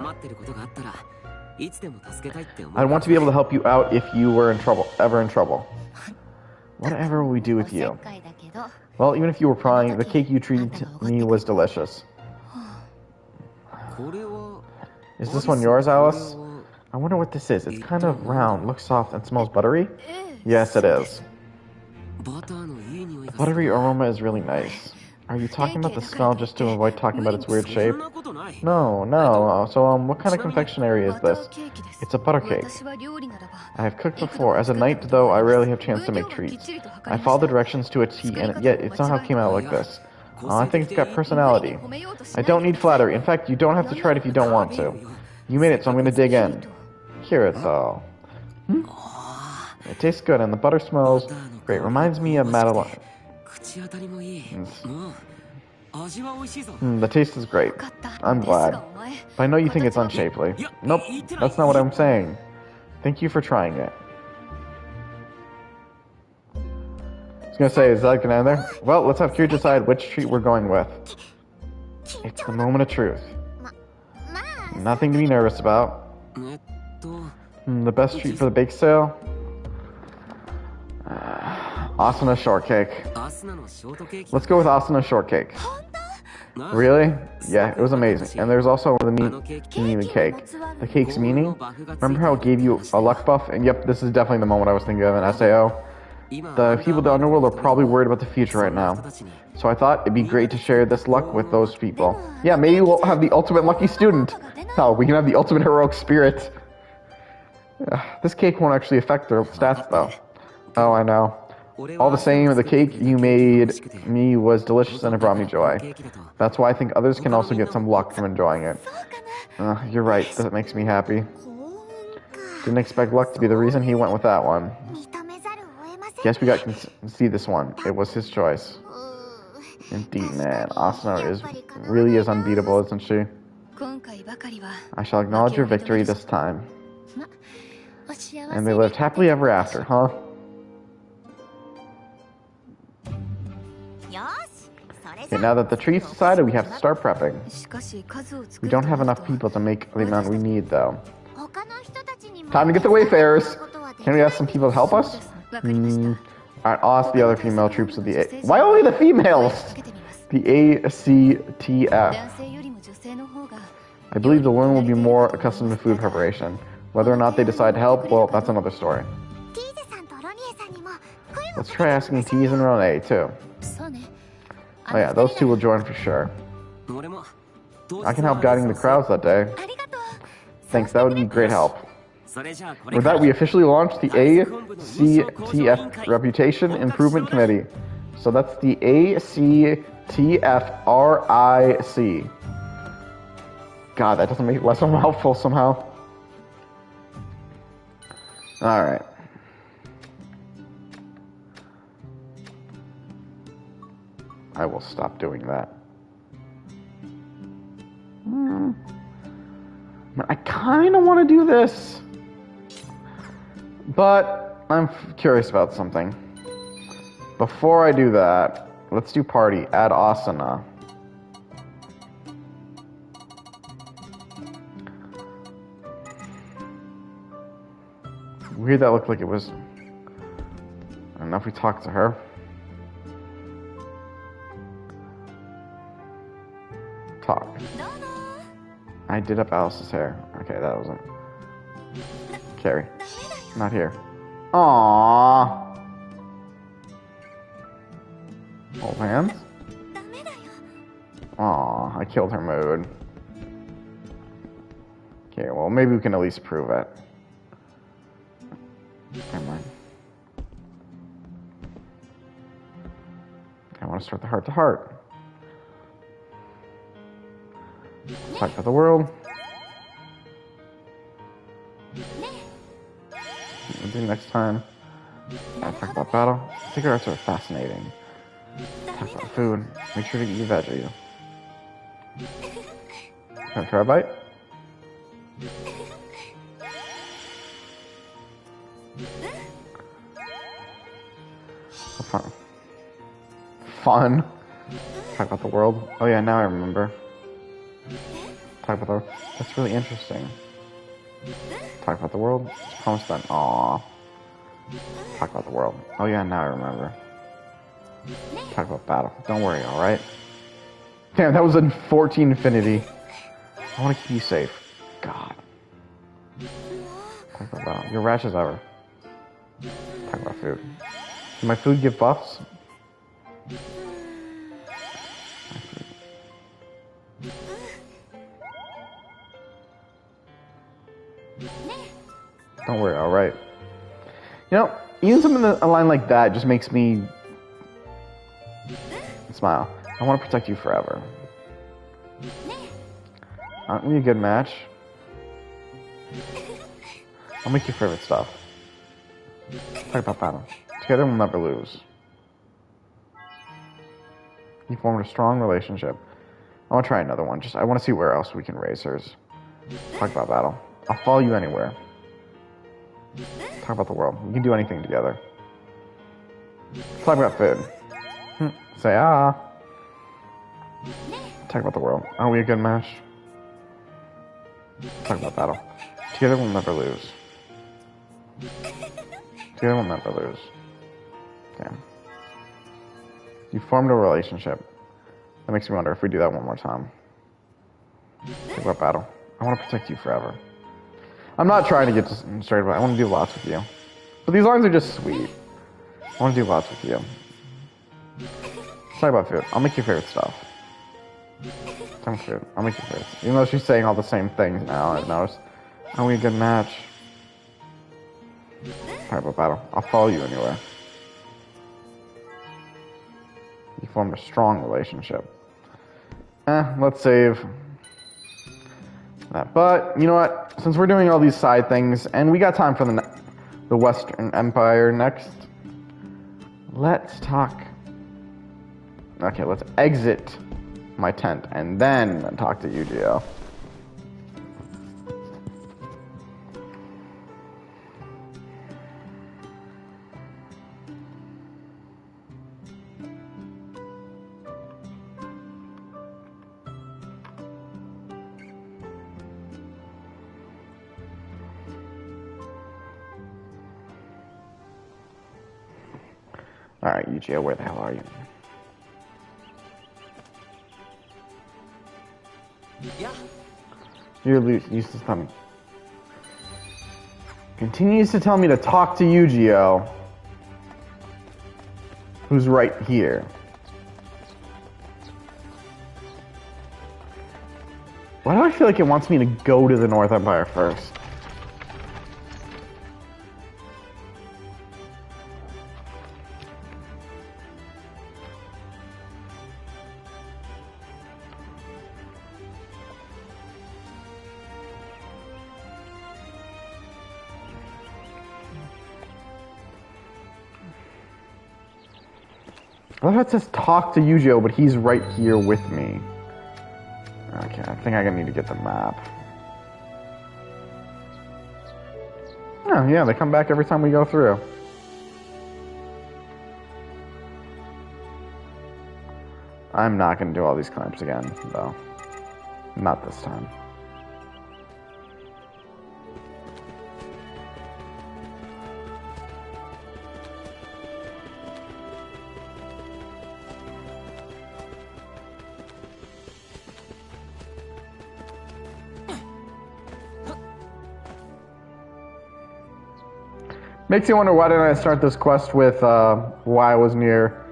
Speaker 1: I'd want to be able to help you out if you were ever in trouble. Whatever will we do with you? Well, even if you were prying, the cake you treated me was delicious. Is this one yours, Alice? I wonder what this is. It's kind of round, looks soft, and smells buttery? Yes, it is. The buttery aroma is really nice. Are you talking about the smell just to avoid talking about its weird shape? No. So, what kind of confectionery is this? It's a butter cake. I have cooked before. As a knight, though, I rarely have chance to make treats. I followed the directions to a T, and yet it somehow came out like this. I think it's got personality. I don't need flattery. In fact, you don't have to try it if you don't want to. You made it, so I'm going to dig in. Kirito. It tastes good, and the butter smells great. Reminds me of Madeline. The taste is great. I'm glad. But I know you think it's unshapely. Nope, that's not what I'm saying. Thank you for trying it. I was gonna say, is that gonna end there? Well, let's have Kira decide which treat we're going with. It's the moment of truth. Nothing to be nervous about. The best treat for the bake sale? Asuna shortcake. Let's go with Asuna shortcake. Really? Yeah, it was amazing. And there's also the meaning of the cake. The cake's meaning? Remember how it gave you a luck buff? And yep, this is definitely the moment I was thinking of in SAO. The people of the underworld are probably worried about the future right now. So I thought it'd be great to share this luck with those people. Yeah, maybe we'll have the ultimate lucky student. Oh, we can have the ultimate heroic spirit. This cake won't actually affect their stats though. Oh, I know. All the same, the cake you made me was delicious and it brought me joy. That's why I think others can also get some luck from enjoying it. You're right, that makes me happy. Didn't expect luck to be the reason he went with that one. Guess we got to see this one. It was his choice. Indeed, man. Asuna really is unbeatable, isn't she? I shall acknowledge your victory this time. And they lived happily ever after, huh? Okay, now that the tree's decided, we have to start prepping. We don't have enough people to make the amount we need, though. Time to get the wayfarers! Can we ask some people to help us? Alright, I'll ask the other female troops of the A... Why only the females? The ACTF. I believe the women will be more accustomed to food preparation. Whether or not they decide to help, well, that's another story. Let's try asking Tease and Renee, too. Oh yeah, those two will join for sure. I can help guiding the crowds that day. Thanks, that would be great help. With that, we officially launched the ACTF Reputation Improvement Committee. So that's the ACTFRIC. God, that doesn't make it less helpful somehow. Alright. I will stop doing that. I kind of want to do this. But I'm curious about something. Before I do that, let's do party. Add asana. Weird that looked like it was. I don't know if we talked to her. Talk. I did up Alice's hair. Okay, that wasn't. Carrie. Not here. Aww. Hold hands. Aw, I killed her mood. Okay, well, maybe we can at least prove it. Never mind. I want to start the heart-to-heart. Fight for the world. We'll do next time. Talk about battle. Cigarettes are fascinating. Talk about food. Make sure to eat your veggies. Can I try a bite? Fun. Fun. Talk about the world. Oh yeah, now I remember. Talk about the. That's really interesting. Talk about the world. Just promise that. Aww. Talk about the world. Oh yeah, now I remember. Talk about battle. Don't worry, alright? Damn, that was a 14 infinity. I want to keep you safe. God. Talk about battle. You're rash as ever. Talk about food. Does my food give buffs? Don't worry, alright. You know, even something that, a line like that just makes me smile. I want to protect you forever. Aren't we a good match? I'll make your favorite stuff. Talk about battle. Together we'll never lose. You formed a strong relationship. I want to try another one. I want to see where else we can raise hers. Talk about battle. I'll follow you anywhere. Talk about the world. We can do anything together. Talk about food. Say ah. Talk about the world. Are we a good match? Talk about battle. Together we'll never lose. Together we'll never lose. Damn. You formed a relationship. That makes me wonder if we do that one more time. Talk about battle. I want to protect you forever. I'm not trying to get straight away. I want to do lots with you. But these lines are just sweet. I want to do lots with you. Let's talk about food. I'll make your favorite stuff. Talk about food. I'll make your favorite. Even though she's saying all the same things now, I've noticed. Are we a good match? Talk about battle. I'll follow you anywhere. You formed a strong relationship. Let's save that. But, you know what? Since we're doing all these side things, and we got time for the Western Empire next, let's talk. Okay, let's exit my tent, and then talk to Yu-Gi-Oh! Alright, Yu-Gi-Oh, where the hell are you? You're useless, Tommy. Continues to tell me to talk to Yu-Gi-Oh! Who's right here. Why do I feel like it wants me to go to the North Empire first? I thought it says talk to Yu-Gi-Oh, but he's right here with me. Okay, I think I need to get the map. Oh, yeah, they come back every time we go through. I'm not going to do all these clamps again, though. Not this time. Makes you wonder why didn't I start this quest with why I was near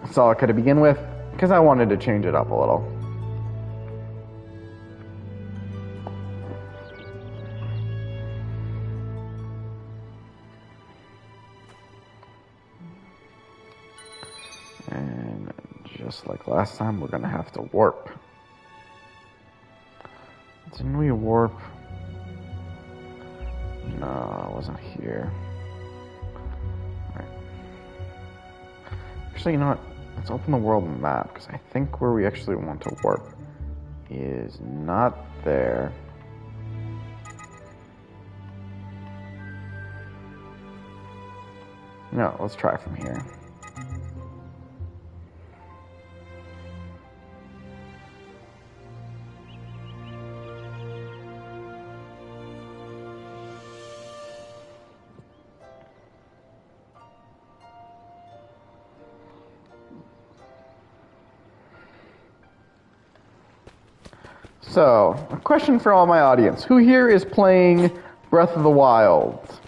Speaker 1: Solika to begin with? Because I wanted to change it up a little. And just like last time, we're going to have to warp. Didn't we warp? No, I wasn't here. Right. Actually, you know what? Let's open the world map, because I think where we actually want to warp is not there. No, let's try from here. So, a question for all my audience. Who here is playing Breath of the Wild?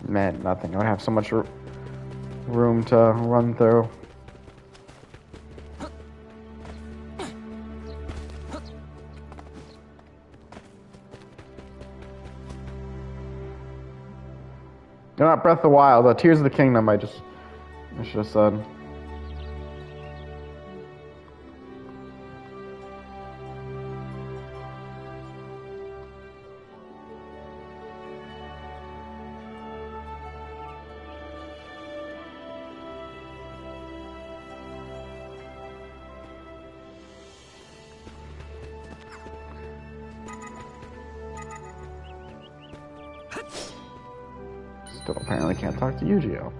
Speaker 1: Man, nothing. I would have so much room to run through. No, not Breath of the Wild. Tears of the Kingdom. I should have said. Still apparently can't talk to Yu-Gi-Oh.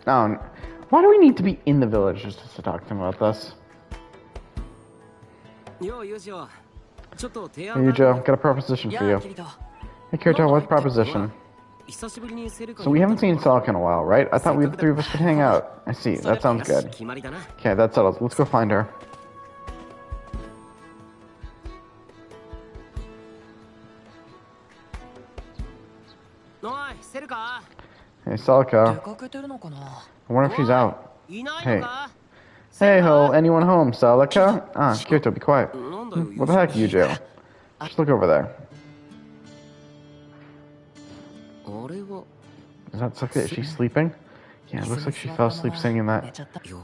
Speaker 1: Oh, why do we need to be in the village just to talk to him about this? Hey, Yujo, got a proposition for you. Hey, Kirito, what's proposition? So we haven't seen Sonic in a while, right? I thought the three of us could hang out. I see, that sounds good. Okay, that's settled. Let's go find her. Hey, Celica. I wonder if she's out. Hey. Hey ho, anyone home, Celica? Ah, Kirito, be quiet. What the heck, Yujo? Just look over there. Is that Celica? Is she sleeping? Yeah, it looks like she fell asleep sitting in that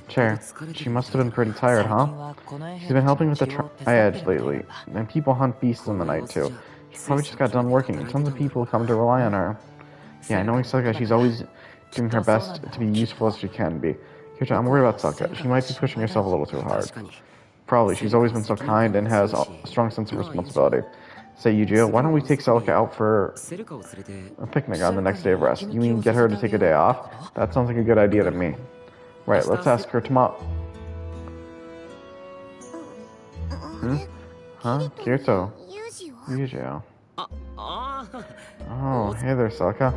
Speaker 1: chair. She must have been pretty tired, huh? She's been helping with the triad lately, and people hunt beasts in the night too. She probably just got done working, and tons of people come to rely on her. Yeah, knowing Celica, she's always doing her best to be useful as she can be. Kirito, I'm worried about Celica. She might be pushing herself a little too hard. Probably. She's always been so kind and has a strong sense of responsibility. Say, Yujo, why don't we take Celica out for a picnic on the next day of rest? You mean get her to take a day off? That sounds like a good idea to me. Right, let's ask her tomorrow. Huh? Kirito. Yujo. Oh, hey there, Celica.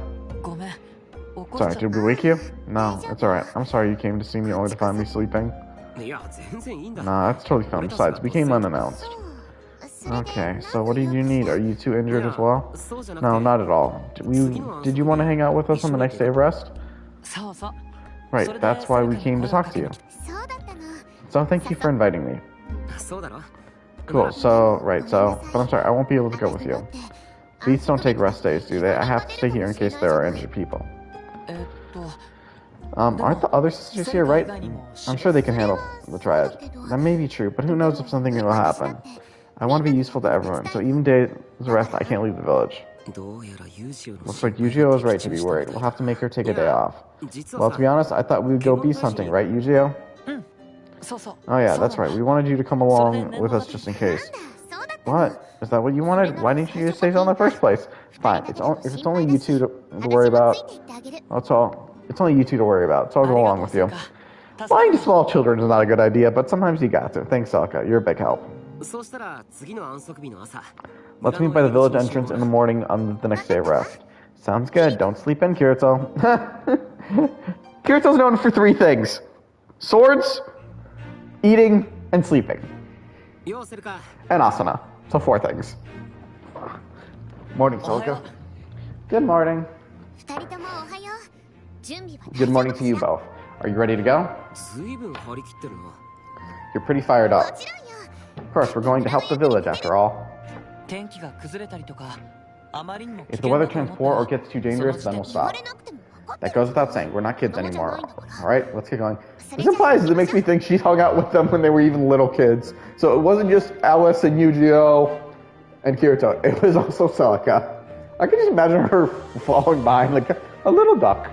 Speaker 1: Sorry, did we wake you? No, it's alright. I'm sorry you came to see me only to find me sleeping. Nah, that's totally fine. Besides, we came unannounced. Okay, so what do you need? Are you two injured as well? No, not at all. Did you want to hang out with us on the next day of rest? Right, that's why we came to talk to you. So thank you for inviting me. Cool, but I'm sorry, I won't be able to go with you. Beasts don't take rest days, do they? I have to stay here in case there are injured people. Aren't the other sisters here, right? I'm sure they can handle the triad. That may be true, but who knows if something will happen. I want to be useful to everyone, so even days of rest, I can't leave the village. Looks like Yujio is right to be worried. We'll have to make her take a day off. Well, to be honest, I thought we would go beast hunting, right, Yujio? Oh yeah, that's right. We wanted you to come along with us just in case. What? Is that what you wanted? Why didn't you just say so in the first place? Fine. If it's only you two to worry about, that's all. It's only you two to worry about, so I'll go along with you. Lying to small children is not a good idea, but sometimes you got to. Thanks, Celica. You're a big help. Let's meet by the village entrance in the morning on the next day of rest. Sounds good. Don't sleep in, Kirito. Kirito's known for 3 things. Swords, eating, and sleeping. And asana. So 4 things. Morning, Celica. Good morning. Good morning to you both. Are you ready to go? You're pretty fired up. Of course, we're going to help the village after all. If the weather turns poor or gets too dangerous, then we'll stop. That goes without saying. We're not kids anymore. Alright, let's get going. This implies that it makes me think she's hung out with them when they were even little kids. So it wasn't just Alice and Yujio and Kirito. It was also Celica. I can just imagine her falling behind like a little duck.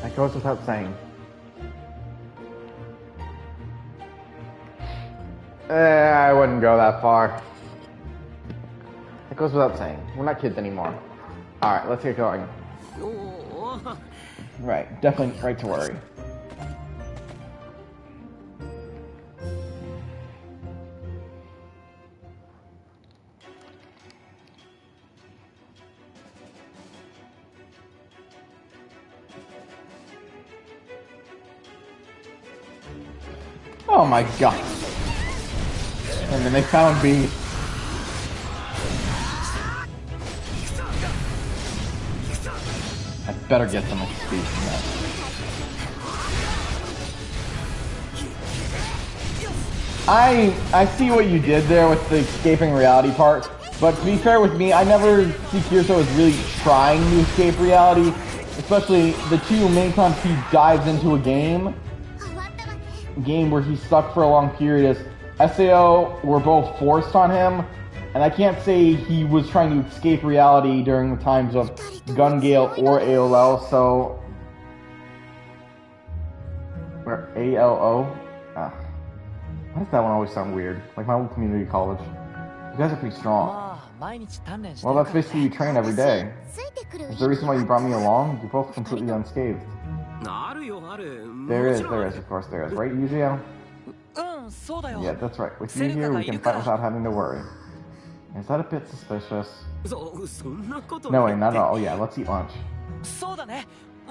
Speaker 1: That goes without saying. I wouldn't go that far. That goes without saying. We're not kids anymore. Alright, let's get going. Right, definitely right to worry. Oh my god. And then they found B. I better get some XP from that. I see what you did there with the escaping reality part, but to be fair with me, I never see Kirito as really trying to escape reality, especially the 2 main times he dives into a game where he's stuck for a long period as SAO were both forced on him, and I can't say he was trying to escape reality during the times of Gun Gale or AOL, so... Or ALO? Why does that one always sound weird? Like my old community college. You guys are pretty strong.
Speaker 2: Well, that's basically you train every day. Is the reason why you brought me along? You're both completely unscathed. There is, of course there is. Right, Yuzio? Yeah, that's right. With you here, we can fight without having to worry. Is that a bit suspicious? No way, not at all. Oh yeah, let's eat lunch.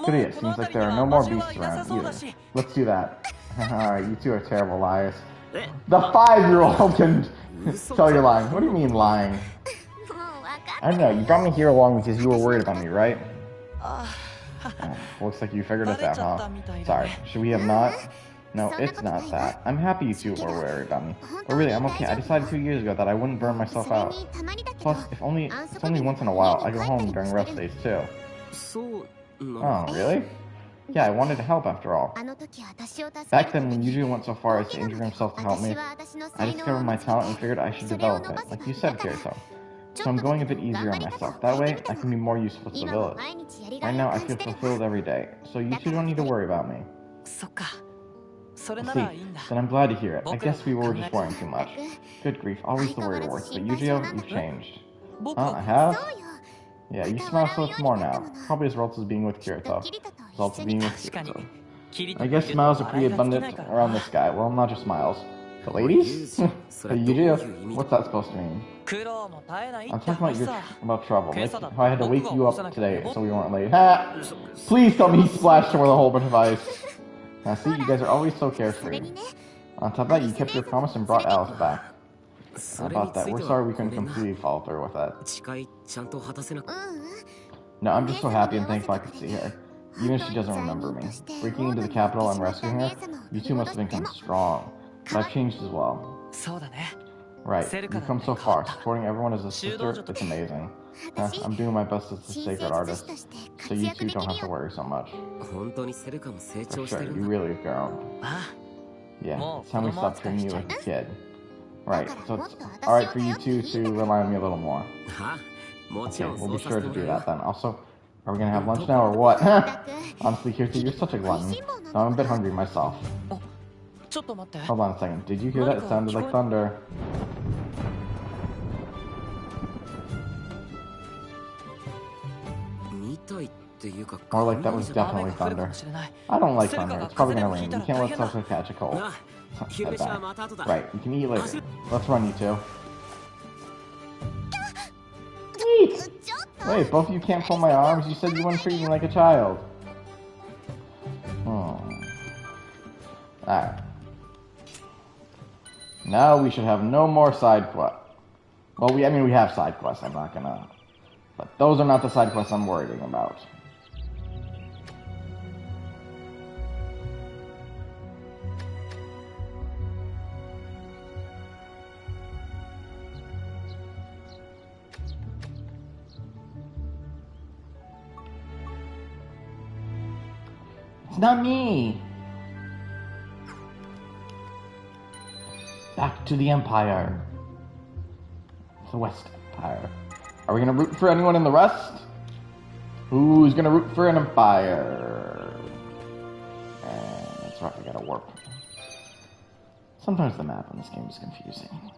Speaker 2: Good idea. Seems like there are no more beasts around either. Let's do that. Alright, you two are terrible liars. The 5-year-old can tell you're lying. What do you mean lying? I don't know, you brought me here along because you were worried about me, right? Oh, looks like you figured us out, huh? Sorry, should we have not? No, it's not that. I'm happy you two were worried about me. But really, I'm okay. I decided 2 years ago that I wouldn't burn myself out. Plus, it's only once in a while. I go home during rest days, too. Oh, really? Yeah, I wanted to help after all. Back then, when Yujiro went so far as to injure himself to help me, I discovered my talent and figured I should develop it, like you said, Kirito. So I'm going a bit easier on myself. That way, I can be more useful to the village. Right now, I feel fulfilled every day, so you two don't need to worry about me. See, then I'm glad to hear it. I guess we were just worrying too much. Good grief, always the worry works, but Yujiro, you've changed. Huh, I have? Yeah, you smile so much more now. Probably as a result of being with Kirito. Results of being with Kirito. I guess smiles are pretty abundant around this guy. Well, not just smiles. The ladies? Hey, Yujiro, what's that supposed to mean? I'm talking about trouble. Like how I had to wake you up today so we weren't late. Ha! Please tell me he splashed her with a whole bunch of ice. Now see, you guys are always so carefree. On top of that, you kept your promise and brought Alice back. About that, we're sorry we couldn't completely follow through with that. No, I'm just so happy and thankful I could see her. Even if she doesn't remember me. Breaking into the capital and rescuing her, you two must have become strong. But I've changed as well. Right, you've come so far. Supporting everyone as a sister, it's amazing. I'm doing my best as a sacred artist, so you two don't have to worry so much. For sure, you really have grown. Yeah, it's time we stop treating you like a kid. Right, so it's alright for you two to rely on me a little more. Okay, we'll be sure to do that then. Also, are we gonna have lunch now or what? Honestly, Kirito, you're such a glutton. So I'm a bit hungry myself. Hold on a second. Did you hear that? It sounded like thunder. More like that was definitely thunder. I don't like thunder. It's probably gonna rain. You can't let Sasha catch a cold. Right, you can eat later. Let's run, you two. Wait! Wait, both of you can't pull my arms? You said you wouldn't treat me like a child. Alright. Now we should have no more side quests. Well, we have side quests, I'm not gonna... But those are not the side quests I'm worrying about. It's not me! Back to the Empire. The West Empire. Are we gonna root for anyone in the West? Who's gonna root for an Empire? And that's right, we gotta warp. Sometimes the map in this game is confusing.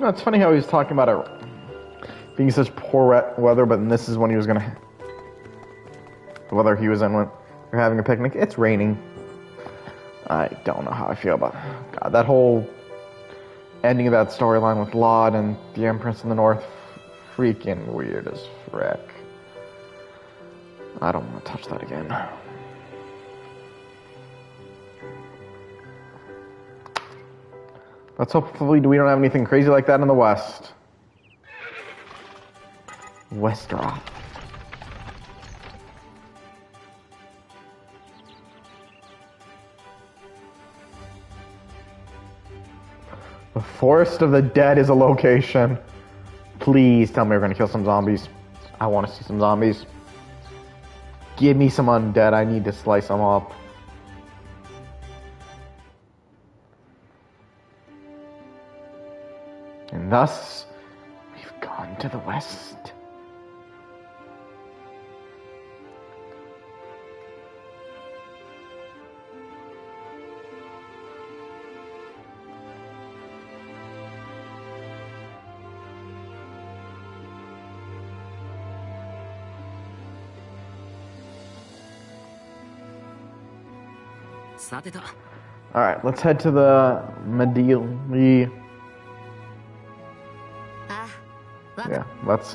Speaker 1: No, it's funny how he was talking about it being such poor weather, but this is when he was gonna... The weather he was in when they're having a picnic. It's raining. I don't know how I feel about... God, that whole ending of that storyline with Laud and the Empress in the North, freaking weird as frick. I don't want to touch that again. Let's hopefully we don't have anything crazy like that in the west. Westeros. The Forest of the Dead is a location. Please tell me we're gonna kill some zombies. I want to see some zombies. Give me some undead. I need to slice them up. And thus, we've gone to the west. Alright, let's head to the Medili. Yeah, let's.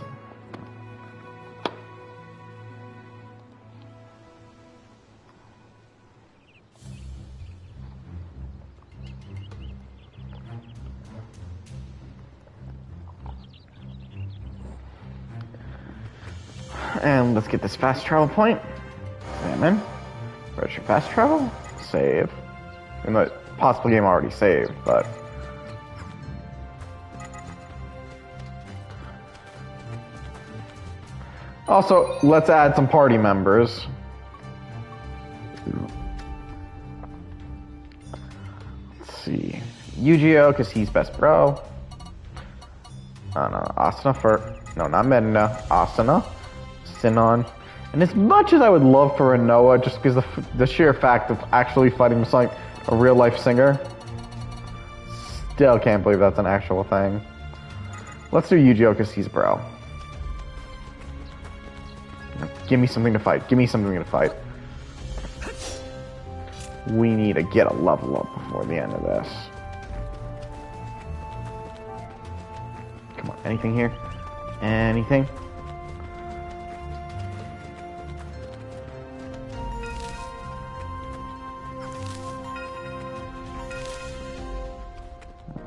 Speaker 1: And let's get this fast travel point. Salmon. Where's your fast travel? Save. In the possible game already saved, but. Also, let's add some party members. Let's see. Yu-Gi-Oh, because he's best bro. I don't know. Asuna for. No, not Medina. Asuna. Sinon. And as much as I would love for Rinoa, just because the sheer fact of actually fighting with like a real life singer, still can't believe that's an actual thing. Let's do Yu-Gi-Oh because he's bro. Give me something to fight. Give me something to fight. We need to get a level up before the end of this. Come on, anything here? Anything?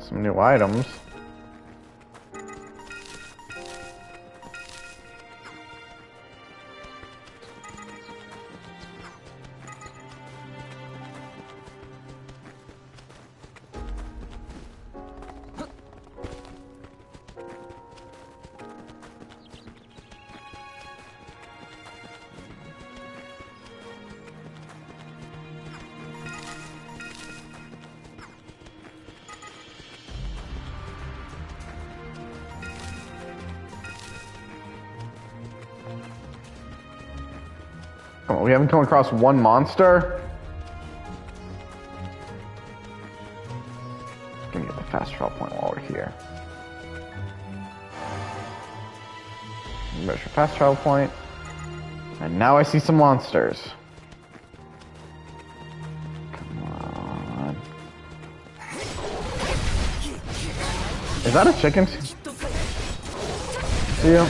Speaker 1: Some new items. Oh, we haven't come across one monster? Give me the fast travel point while we're here. There's your fast travel point. And now I see some monsters. Come on. Is that a chicken? See you?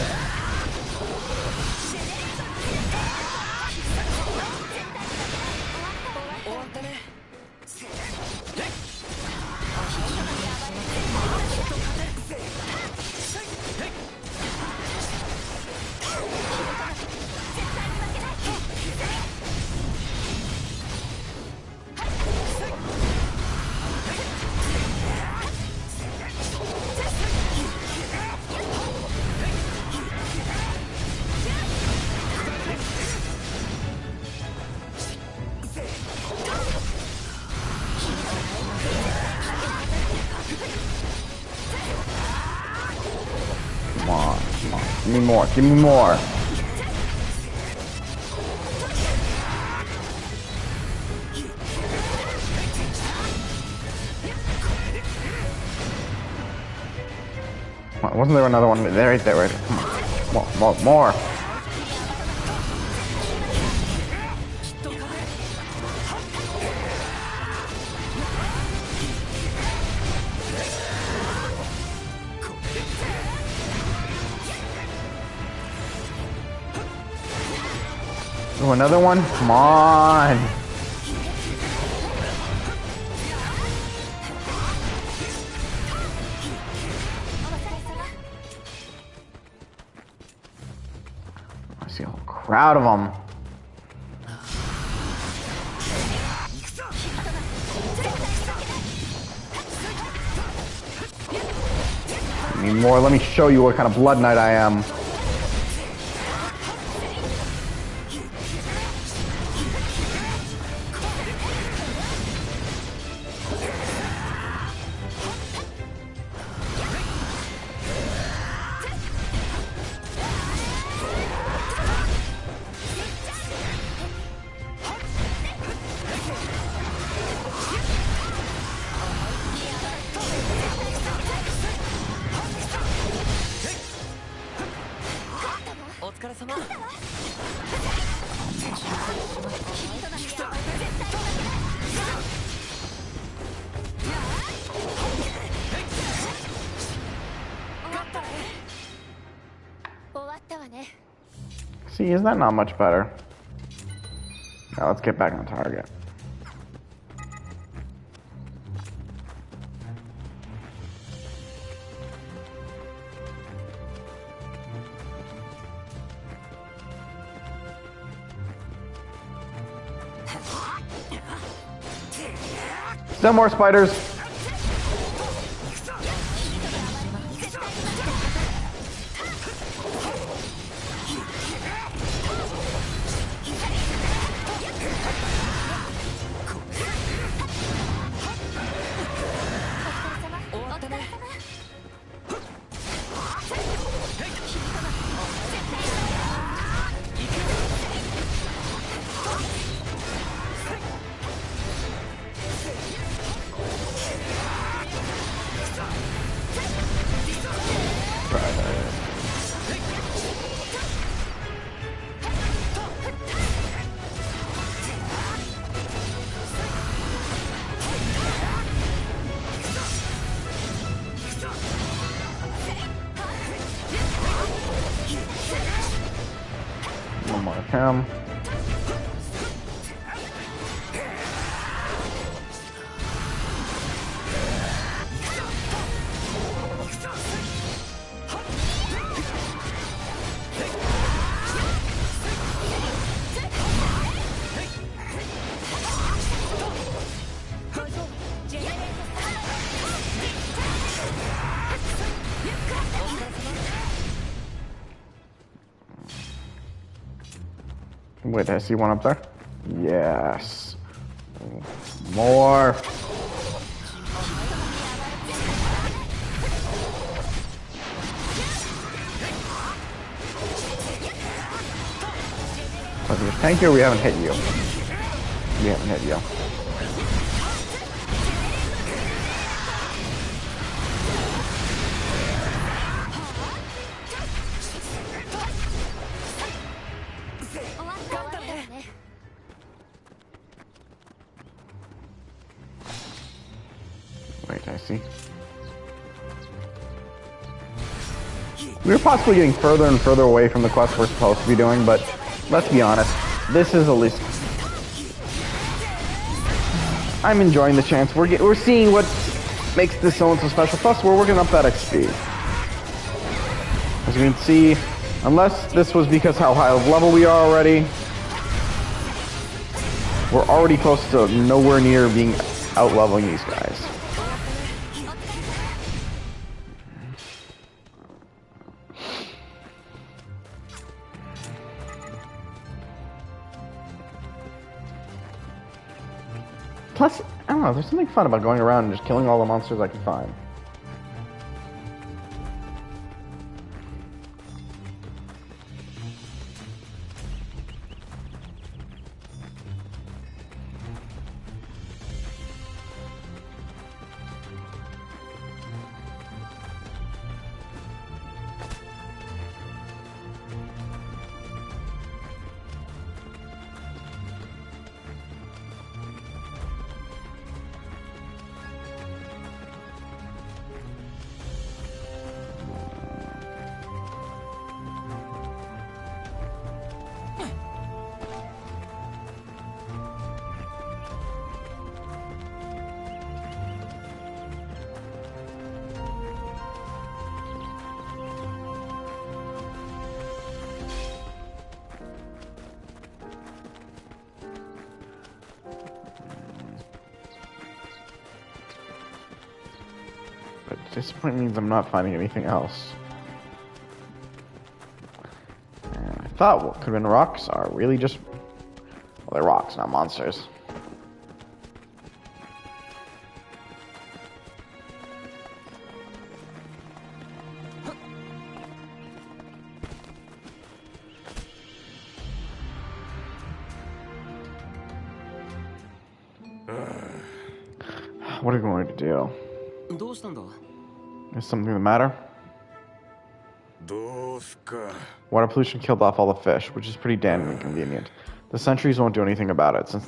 Speaker 1: Give me more, give me more. Wasn't there another one there? Right there, right? Come on, more. Oh, another one? Come on. proud of him. Need more. Let me show you what kind of Blood Knight I am. See, is that not much better? Now let's get back on target. Still more spiders. One more him. Wait, I see one up there? Yes. More. Whether you're tanky or we haven't hit you. We haven't hit you. Wait, I see. We're possibly getting further and further away from the quest we're supposed to be doing, but let's be honest, this is at least... I'm enjoying the chance. We're seeing what makes this zone so special. Plus, we're working up that XP. As you can see, unless this was because how high of level we are already, we're already close to nowhere near being out-leveling these guys. Plus, I don't know, there's something fun about going around and just killing all the monsters I can find. But disappointment means I'm not finding anything else. And I thought what could have been rocks are really just... Well, they're rocks, not monsters. What are you going to do? Is something the matter? Water pollution killed off all the fish, which is pretty damn inconvenient. The sentries won't do anything about it, since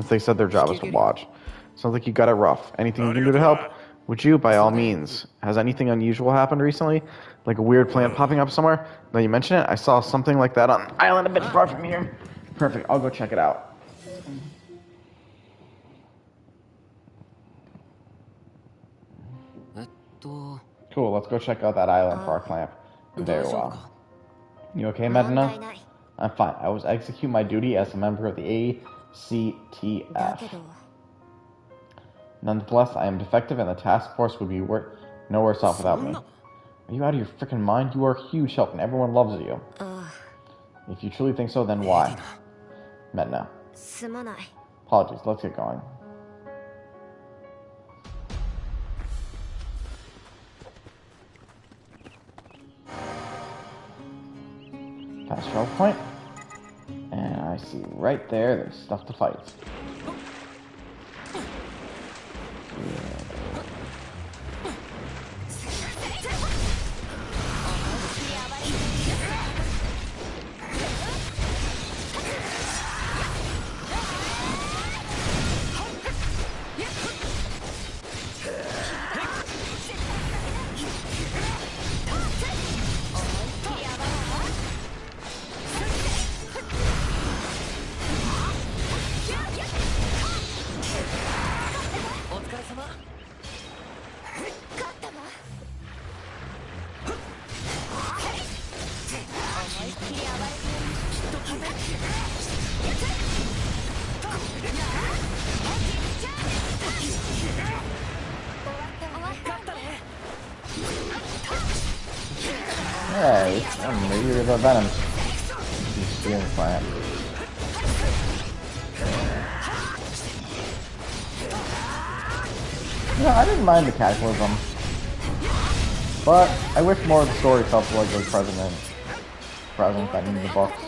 Speaker 1: they said their job is to watch. Sounds like you got it rough. Anything you can do to help? Would you, by all means? Has anything unusual happened recently? Like a weird plant popping up somewhere? Now you mention it, I saw something like that on an island a bit far from here. Perfect, I'll go check it out. Cool, let's go check out that island for our clamp. Very well. You okay, Medina? I'm fine. I was execute my duty as a member of the ACTF. Nonetheless, I am defective and the task force would be no worse off without me. Are you out of your freaking mind? You are a huge help and everyone loves you. If you truly think so, then why? Medina. Apologies, let's get going. Fast travel point. And I see right there's stuff to fight. Hey, maybe you're the venom. Stealing plant. Yeah, I didn't mind the cataclysm, but I wish more of the story felt like it was present that in the books.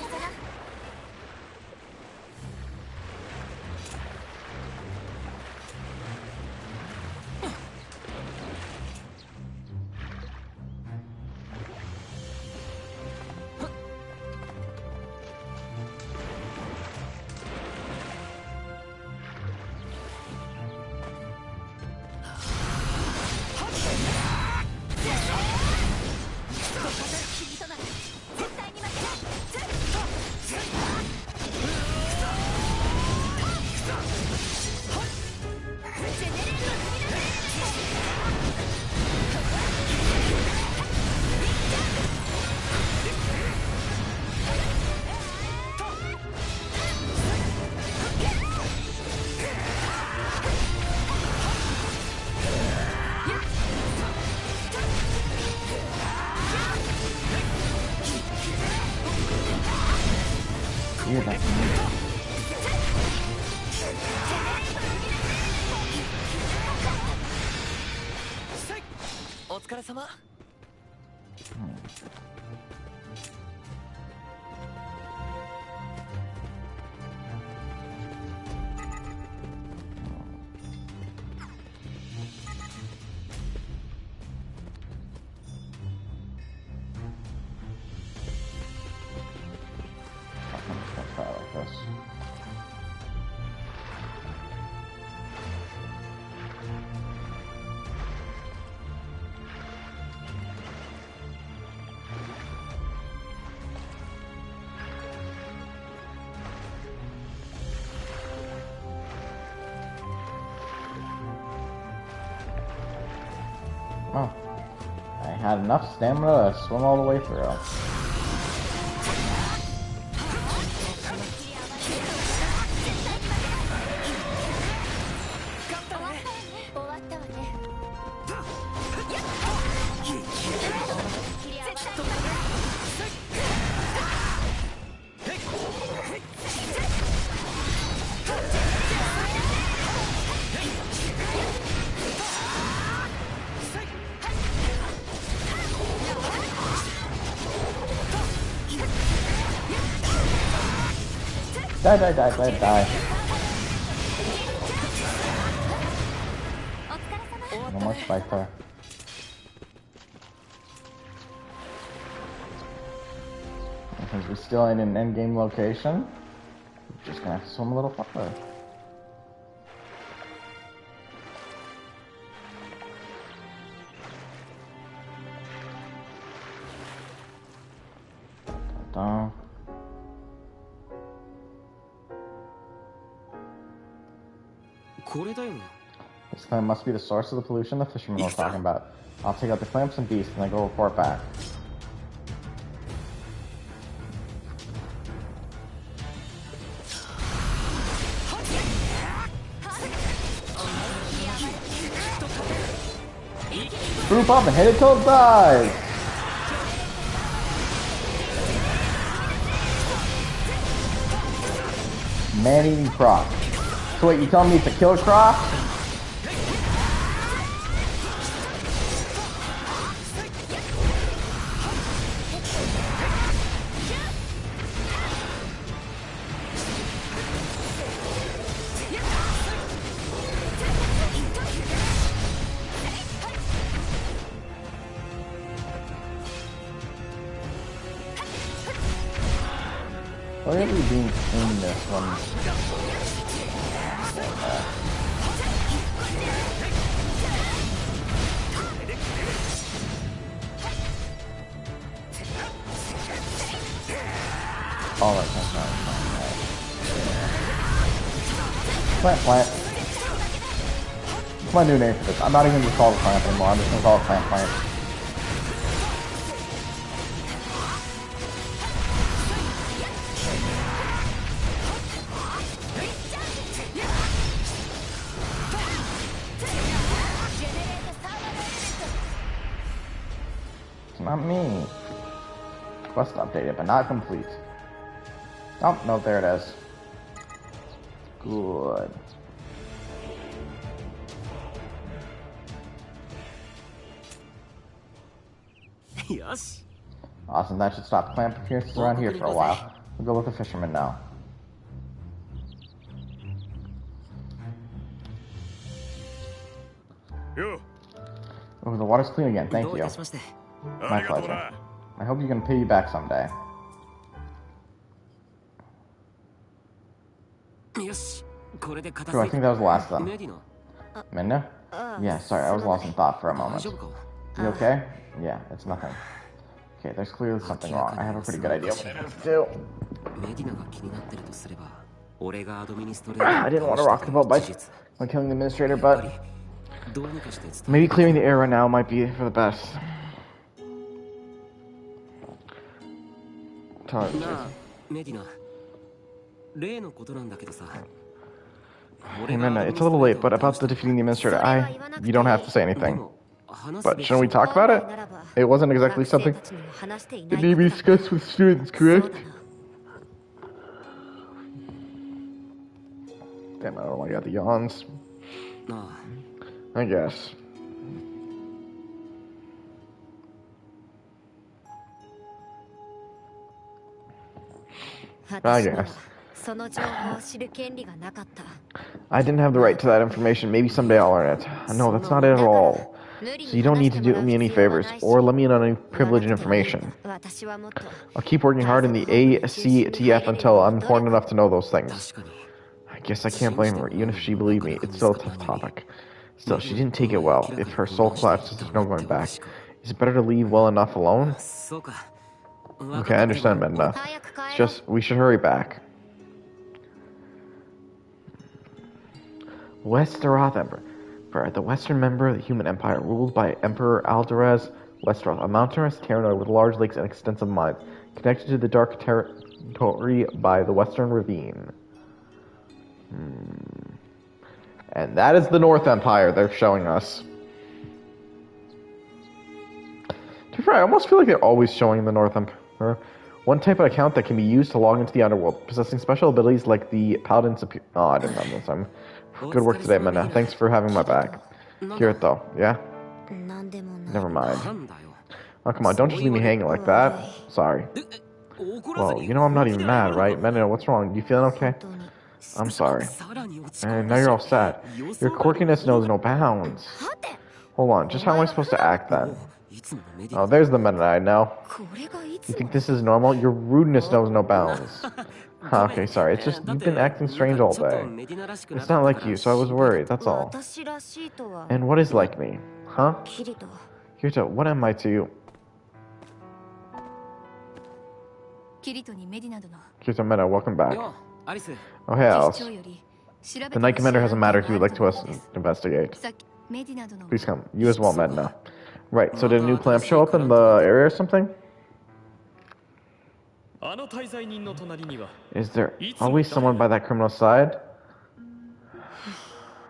Speaker 1: Oh, I had enough stamina to swim all the way through.
Speaker 2: Die, die, die, die, die. No more Spiker. Since we still ain't in an endgame location, we're just gonna have to swim a little farther. Dun. This clamp must be the source of the pollution the fishermen were talking about. I'll take out the clamps and beasts and then go report back. Group up and hit it till it dies! Man-eating croc. So wait, you telling me it's a killer croc? Look at me being in this one. Alright, that's not Plant, plant. What's my new name for this? I'm not even gonna call it plant anymore. I'm just gonna call it plant, plant. Not me. Quest updated, but not complete. Oh, no, there it is. Good.
Speaker 3: Yes.
Speaker 2: Awesome, that should stop clamp appearances around here for a while. We'll go with the fisherman now. Oh, the water's clean again, thank you. My pleasure. I hope you can pay you back someday. Cool, I think that was the last of them. Minna? Yeah, sorry, I was lost in thought for a moment. You okay? Yeah, it's nothing. Okay, there's clearly something wrong. I have a pretty good idea what it is, too. I didn't want to rock the boat by killing the administrator, but maybe clearing the air right now might be for the best. Hey, Minna, it's a little late, but about the defeating the administrator, you don't have to say anything. But shouldn't we talk about it? It wasn't exactly something that needed to be discussed with students, correct? Damn, I don't know why I got the yawns. I guess. I guess. I didn't have the right to that information. Maybe someday I'll learn it. No, that's not it at all. So you don't need to do me any favors, or let me in on any privileged information. I'll keep working hard in the ACTF until I'm important enough to know those things. I guess I can't blame her, even if she believed me. It's still a tough topic. Still, she didn't take it well. If her soul collapses, there's no going back. Is it better to leave well enough alone? Okay, I understand, Minna. It's just, we should hurry back. Westeroth Emperor, the western member of the human empire, ruled by Emperor Alderez Westeroth, a mountainous territory with large lakes and extensive mines, connected to the dark territory by the Western Ravine. And that is the North Empire they're showing us. To be fair, I almost feel like they're always showing the North Empire. One type of account that can be used to log into the underworld, possessing special abilities like the Paladin Superior. Oh, I didn't know this. Good work today, Minna. Thanks for having my back. Kirito, yeah? Never mind. Oh, come on, don't just leave me hanging like that. Sorry.
Speaker 1: Well, you know I'm not even mad, right? Medina, what's wrong? You feeling okay? I'm sorry. And now you're all sad. Your quirkiness knows no bounds. Hold on, just how am I supposed to act then? Oh, there's the Medina I know. You think this is normal? Your rudeness knows no bounds. Okay, sorry. It's just you've been acting strange all day. It's not like you, so I was worried, that's all. And what is like me? Huh? Kirito, what am I to you? Kirito Meta, welcome back. Oh, hey, Alice. The Night Commander has a matter he would like to us investigate. Please come. You as well, Medina. Right, so did a new clamp show up in the area or something? Is there always someone by that criminal's side?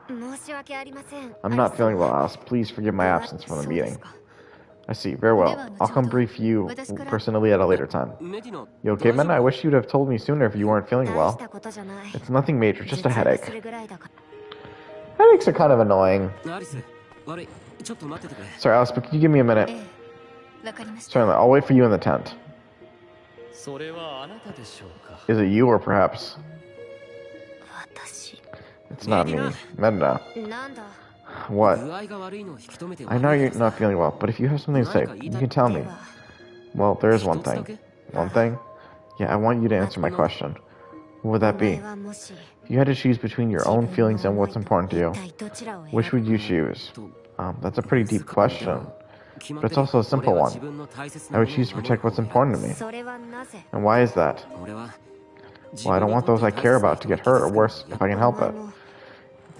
Speaker 1: I'm not feeling well, Alice. Please forgive my absence from the meeting. I see. Very well. I'll come brief you personally at a later time. You okay, man? I wish you'd have told me sooner if you weren't feeling well. It's nothing major, just a headache. Headaches are kind of annoying. Sorry, Alice, but can you give me a minute? Certainly, I'll wait for you in the tent. Is it you or perhaps? It's not me. Medina. What? I know you're not feeling well, but if you have something to say, you can tell me. Well, there is one thing. One thing? Yeah, I want you to answer my question. What would that be? If you had to choose between your own feelings and what's important to you, which would you choose? That's a pretty deep question, but it's also a simple one. I would choose to protect what's important to me. And why is that? Well, I don't want those I care about to get hurt, or worse, if I can help it.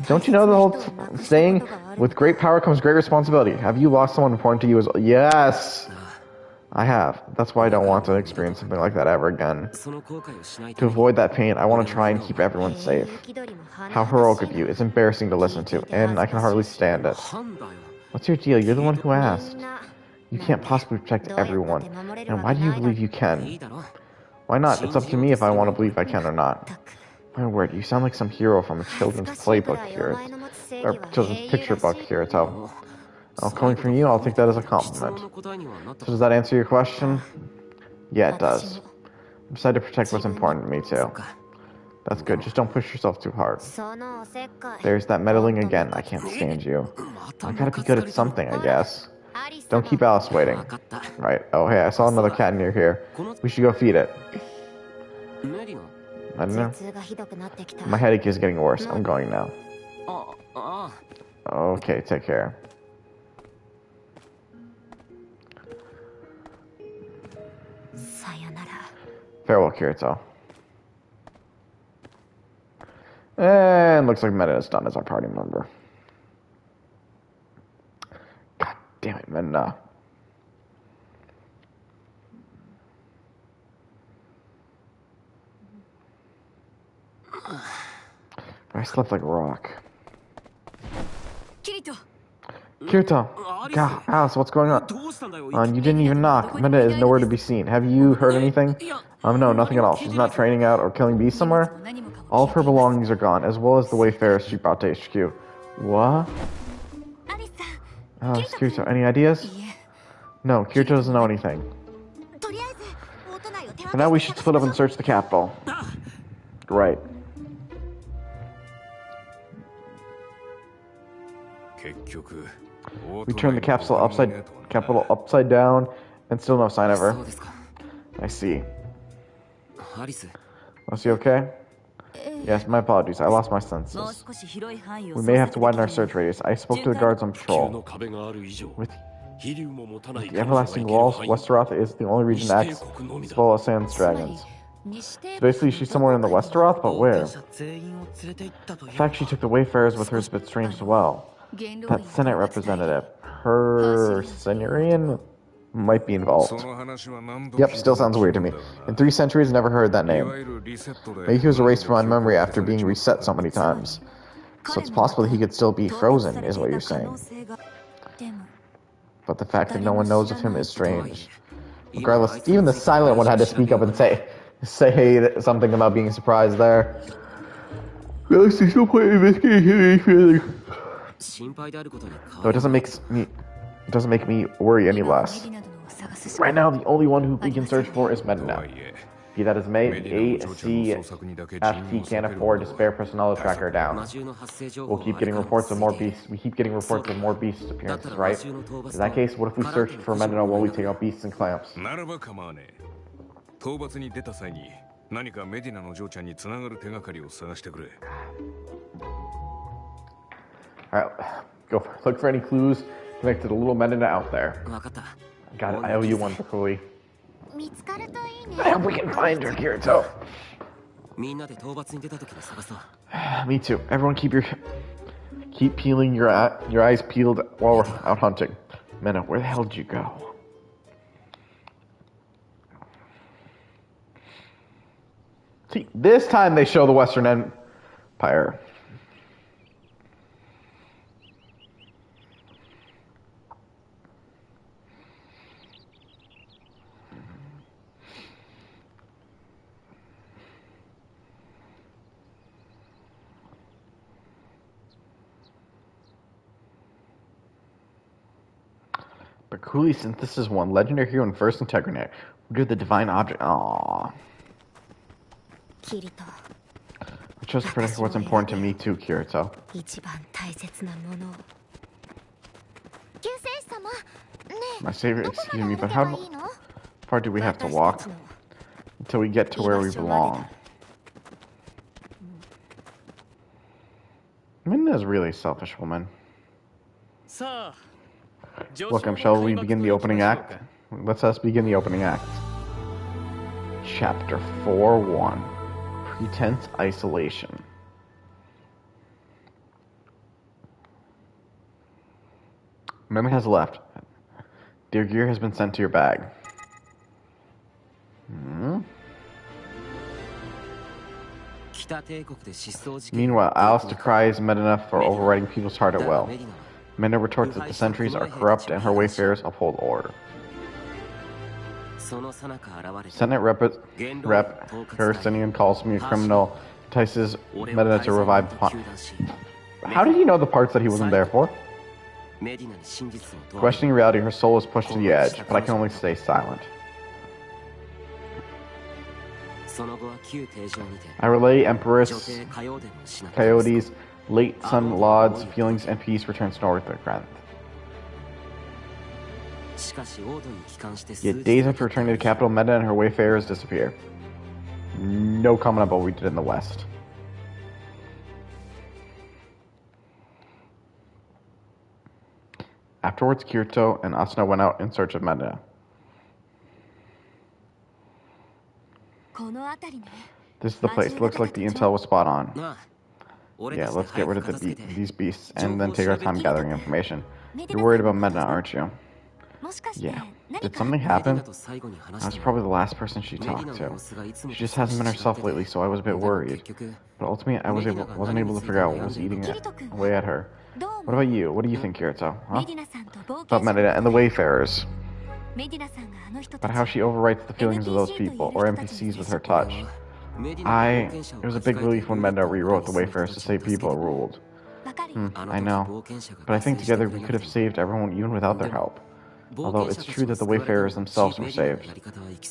Speaker 1: Don't you know the whole saying, with great power comes great responsibility? Have you lost someone important to you as well? Yes! I have. That's why I don't want to experience something like that ever again. To avoid that pain, I want to try and keep everyone safe. How heroic of you. It's embarrassing to listen to, and I can hardly stand it. What's your deal? You're the one who asked. You can't possibly protect everyone. And why do you believe you can? Why not? It's up to me if I want to believe I can or not. My word, you sound like some hero from a children's playbook here. Or children's picture book here, so... Oh, coming from you, I'll take that as a compliment. So does that answer your question? Yeah, it does. I'm decided to protect what's important to me, too. That's good, just don't push yourself too hard. There's that meddling again, I can't stand you. I gotta be good at something, I guess. Don't keep Alice waiting. Right, oh hey, I saw another cat near here. We should go feed it. I don't know. My headache is getting worse, I'm going now. Okay, take care. Farewell, Kirito. And looks like Meta is done as our party member. God damn it, Meta. I slept like a rock. Kirito! God, Alice, what's going on? You didn't even knock. Meta is nowhere to be seen. Have you heard anything? No, nothing at all. She's not training out or killing bees somewhere? All of her belongings are gone, as well as the wayfarers she brought to HQ. What? Kirito, any ideas? No, Kirito doesn't know anything. For now, we should split up and search the capital. Right. We turned the capital upside down, and still no sign of her. I see. Was he okay? Yes, my apologies. I lost my senses. We may have to widen our search radius. I spoke to the guards on patrol. With the everlasting walls, Westeroth is the only region that acts as well as Sans dragons. So basically, she's somewhere in the Westeroth, but where? The fact she took the Wayfarers with her is a bit strange as well. That Senate representative, her Senurian, might be involved. Yep, still sounds weird to me. In 3 centuries, never heard that name. Maybe he was erased from my memory after being reset so many times. So it's possible that he could still be frozen, is what you're saying. But the fact that no one knows of him is strange. Regardless, even the silent one had to speak up and say something about being surprised there. There's no point in investigating. Though it doesn't make me worry any less. Right now, the only one who we can search for is Medina. Be that as may, ACFT can't afford to spare personnel to track her down. We'll keep getting reports of more beasts. We keep getting reports of more beasts appearances, right? In that case, what if we searched for Medina while we take out beasts and clamps?
Speaker 4: ならば構わねえ。討伐に出た際に何かメディナの嬢ちゃんにつながる手がかりを探してくれ。
Speaker 1: Alright, look for any clues connected to little Medina out there. Got it, I owe you one for Kuli. I hope we can find her, Kirito. Me too. Everyone keep peeling your eyes peeled while we're out hunting. Mena, where the hell did you go? See, this time they show the Western Empire. But Cooley Synthesis 1, legendary hero and first Integranet, who did the divine object. Aww. I chose to protect what's important to me too, Kirito. My savior, excuse me, but how far do we have to walk until we get to where we belong? Minna's really a selfish woman. Welcome, shall we begin the opening act? Let's us begin the opening act. Chapter 4-1. Pretense Isolation. Memory has left. Dear gear has been sent to your bag. Meanwhile, Alice decries Medina for overriding people's heart at will. Medina retorts that the sentries are corrupt and her wayfarers uphold order. Senate Rep Harrisonian calls me a criminal, entices Medina to revive the pond. How did he know the parts that he wasn't there for? Questioning reality, her soul is pushed to the edge, but I can only stay silent. I relay Empress Coyote's late son Laud's feelings and peace returns north to Granth. Yet days after returning to the capital, Medina and her wayfarers disappear. No comment about what we did in the west. Afterwards, Kirito and Asuna went out in search of Medina. This is the place. Looks like the intel was spot on. Yeah, let's get rid of these beasts and then take our time gathering information. You're worried about Medina, aren't you? Yeah. Did something happen? I was probably the last person she talked to. She just hasn't been herself lately, so I was a bit worried. But ultimately, I wasn't able to figure out what was eating away at her. What about you? What do you think, Kirito? Huh? About Medina and the Wayfarers. About how she overwrites the feelings of those people, or NPCs with her touch. It was a big relief when Medina rewrote the Wayfarers to say people ruled. I know. But I think together we could have saved everyone even without their help. Although it's true that the Wayfarers themselves were saved.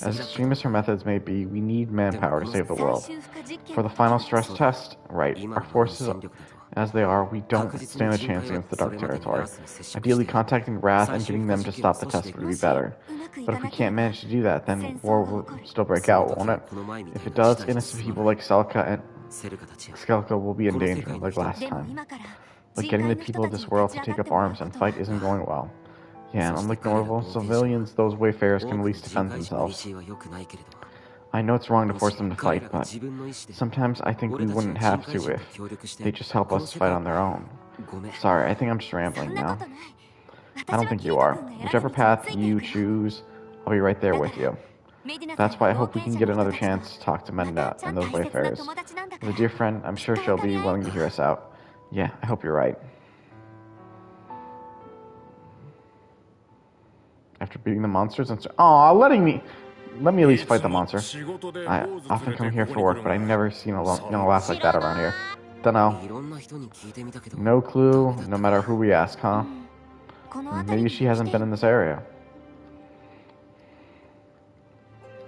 Speaker 1: As extreme as her methods may be, we need manpower to save the world. For the final stress test, right, our forces as they are, we don't stand a chance against the Dark Territory. Ideally, contacting Wrath and getting them to stop the test would be better. But if we can't manage to do that, then war will still break out, won't it? If it does, innocent people like Skelka will be in danger, like last time. But getting the people of this world to take up arms and fight isn't going well. Yeah, and unlike normal civilians, those Wayfarers can at least defend themselves. I know it's wrong to force them to fight, but sometimes I think we wouldn't have to if they just help us fight on their own. Sorry, I think I'm just rambling now. I don't think you are. Whichever path you choose, I'll be right there with you. That's why I hope we can get another chance to talk to Medina and those Wayfarers. As a dear friend, I'm sure she'll be willing to hear us out. Yeah, I hope you're right. After beating the monsters and let me at least fight the monster. I often come here for work, but I've never seen a laugh like that around here. Dunno. No clue, no matter who we ask, huh? Maybe she hasn't been in this area.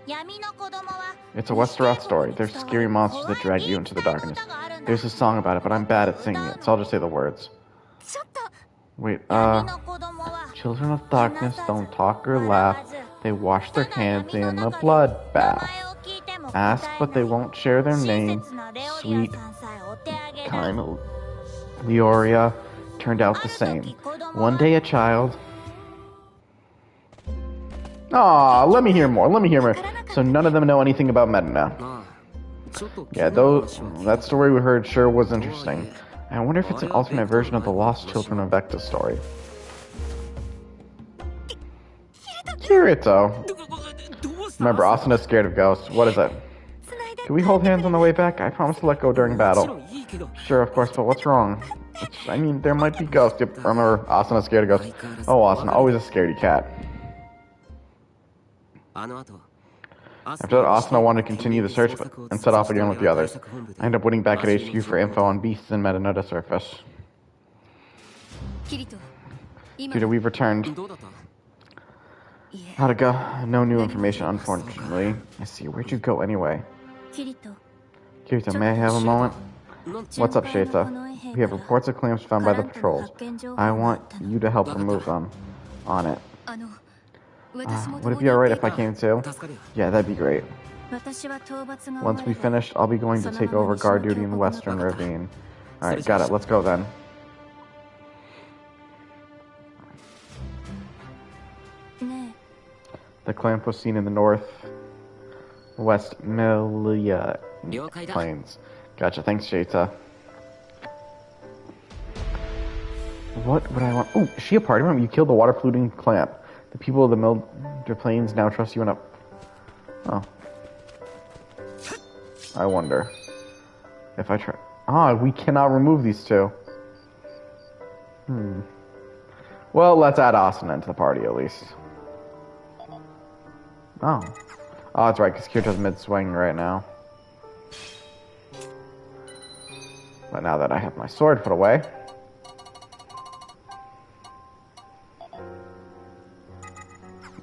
Speaker 1: It's a Westeros story. There's scary monsters that drag you into the darkness. There's a song about it, but I'm bad at singing it, so I'll just say the words. Wait, children of darkness don't talk or laugh. They wash their hands in a blood bath. Ask, but they won't share their name. Sweet, kind Leoria turned out the same. One day a child... Aw, let me hear more. So none of them know anything about Medina. Yeah, that story we heard sure was interesting. I wonder if it's an alternate version of the Lost Children of Vecta story. Kirito. Remember, Asuna's scared of ghosts. What is it? Can we hold hands on the way back? I promised to let go during battle. Sure, of course, but what's wrong? I mean, there might be ghosts. Yep, remember, Asuna's scared of ghosts. Oh, Asuna, always a scaredy cat. After that, Asuna wanted to continue the search and set off again with the others. I ended up waiting back at HQ for info on beasts in Medina to surface. Kirito, we've returned. How'd it go? No new information, unfortunately. I see. Where'd you go anyway? Kirito, may I have a moment? What's up, Sheta? We have reports of claims found by the patrols. I want you to help remove them. On it. Would it be alright if I came too? Yeah, that'd be great. Once we finish, I'll be going to take over guard duty in Western Ravine. Alright, got it. Let's go then. The clamp was seen in the northwest Melia plains. Gotcha. Thanks, Sheta. What would I want? Oh, is she a party member? You killed the water polluting clamp. The people of the Mildred Plains now trust you enough. Oh. I wonder if I try. Ah, we cannot remove these two. Well, let's add Asuna into the party at least. Oh. Oh, that's right, because Kirito's mid-swing right now. But now that I have my sword put away...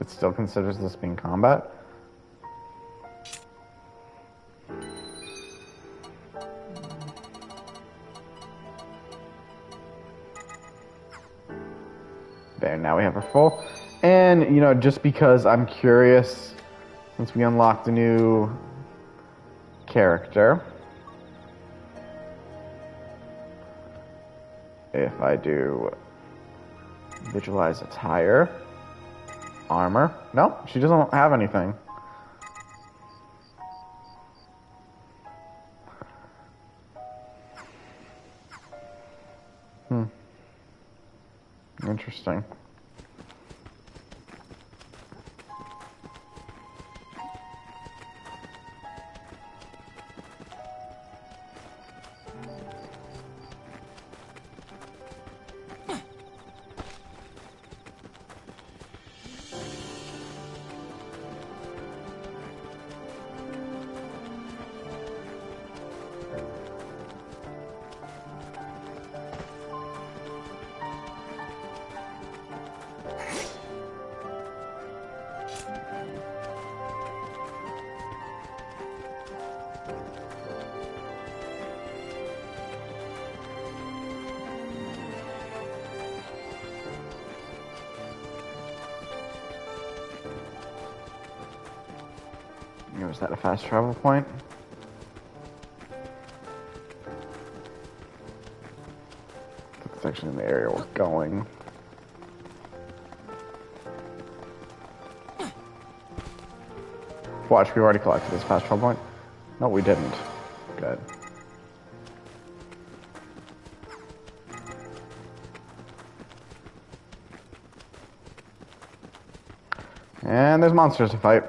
Speaker 1: It still considers this being combat? There, now we have her full. And, you know, just because I'm curious, since we unlocked a new character, if I do visualize attire, armor, no, she doesn't have anything. Interesting. Is that a fast travel point? That's actually in the area we're going. Watch, we already collected this fast travel point. No, we didn't. Good. And there's monsters to fight.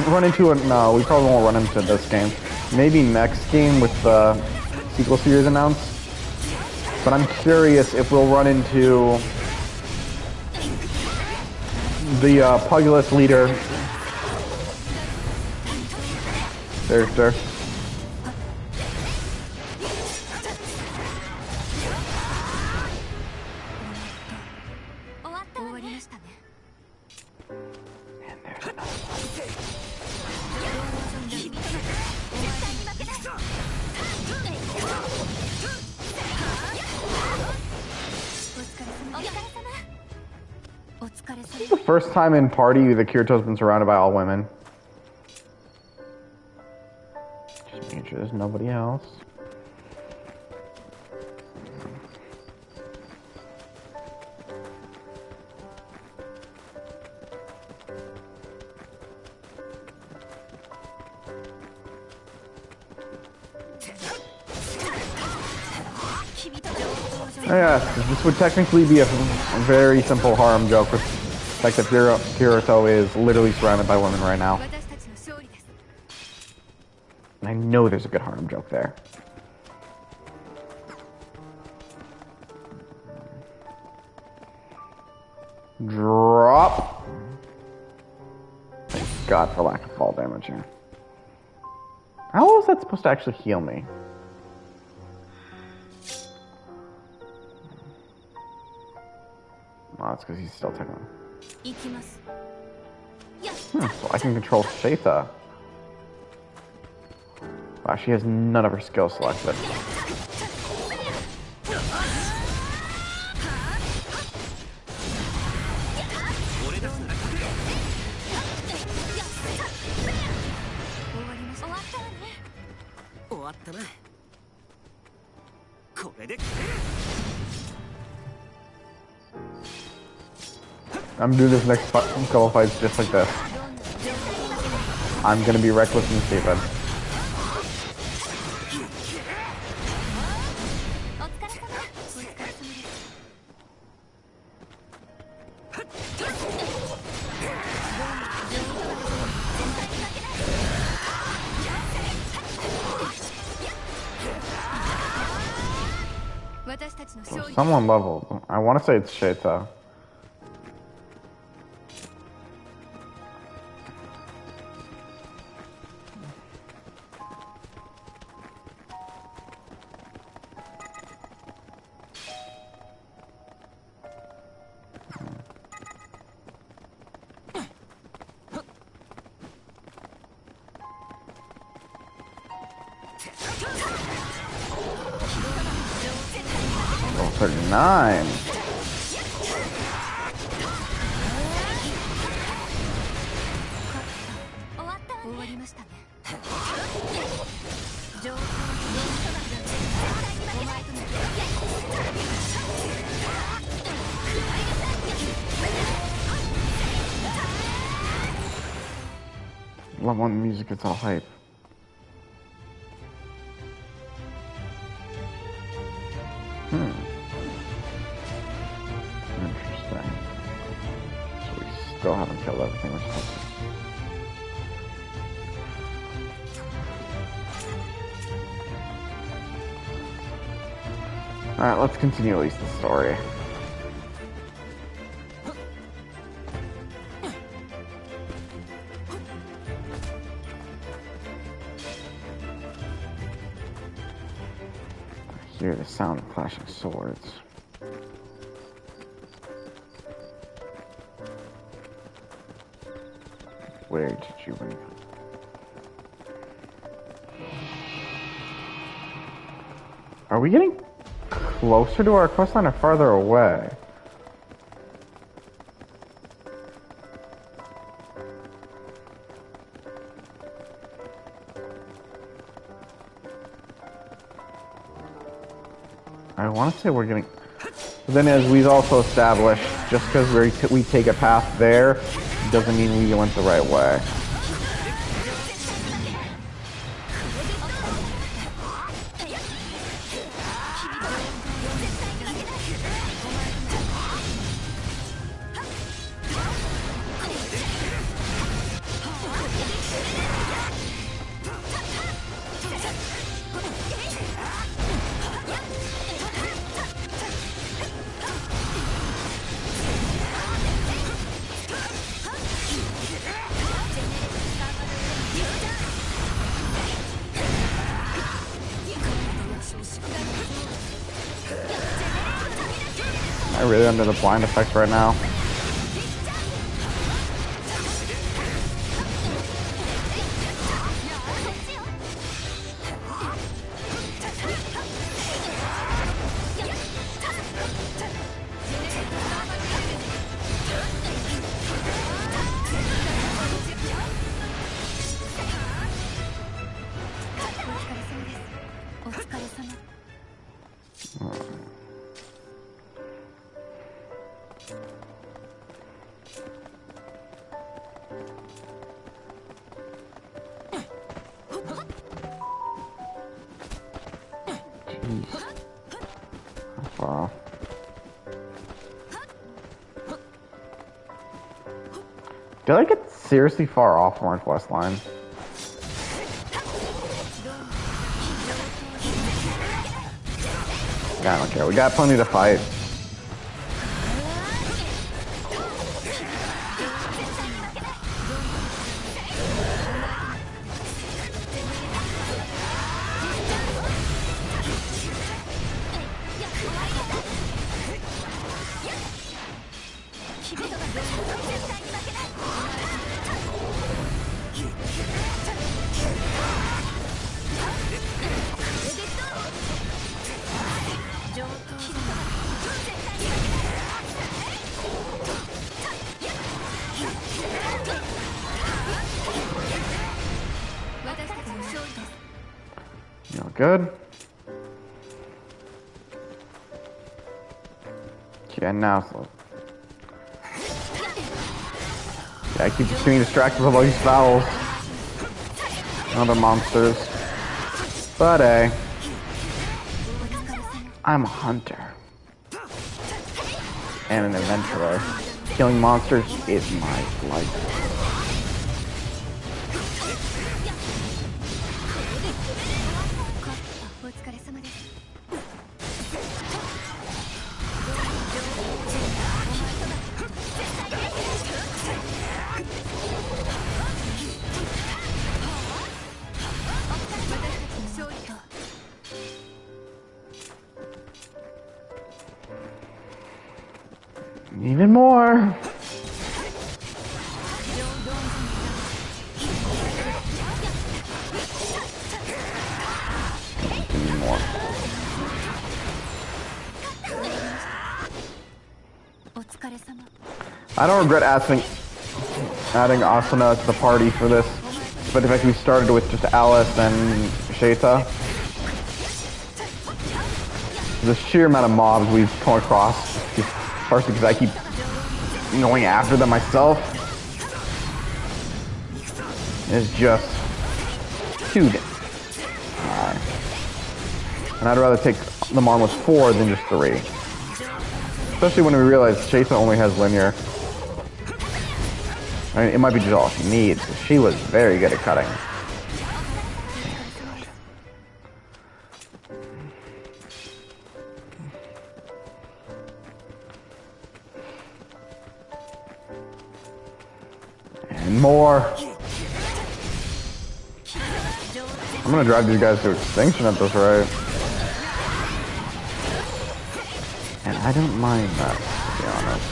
Speaker 1: Run into it. No, we probably won't run into this game. Maybe next game with the sequel series announced. But I'm curious if we'll run into the Pugilist leader. There. This is the first time in Party that Kirito's been surrounded by all women. Just making sure there's nobody else. Yes, this would technically be a very simple harem joke with the fact that Kirito is literally surrounded by women right now. And I know there's a good harem joke there. Drop. Thank God for lack of fall damage here. How is that supposed to actually heal me? Oh, that's because he's still taking them. So I can control Shaita. Wow, she has none of her skills selected. I'm doing this next couple fights just like this. I'm gonna be reckless and stupid. Someone leveled. I want to say it's Shaita. Level 39. Love when the music gets all hype. Interesting. So we still haven't killed everything we're supposed to. Alright, let's continue at least the story. I hear the sound of clashing swords. Where did you bring them? Are we getting closer to our questline or farther away? I want to say we're getting... But then as we've also established, just because we take a path there, doesn't mean we went the right way. really under the blind effects right now. Wow. Did I get seriously far off Northwest Line? Yeah, I don't care. We got plenty to fight. Good. Yeah, now slow. Yeah, I keep just getting distracted with all these fouls. And other monsters. But hey, I'm a hunter. And an adventurer. Killing monsters is my life. Even more. Even more. I don't regret adding Asuna to the party for this, but the fact we started with just Alice and Sheta. The sheer amount of mobs we've come across, partially because I keep going after them myself, is just too high. And I'd rather take them on with 4 than just 3. Especially when we realize Sheta only has linear. I mean, it might be just all she needs, but she was very good at cutting. And more. I'm gonna drive these guys to extinction at this rate. And I don't mind that, to be honest.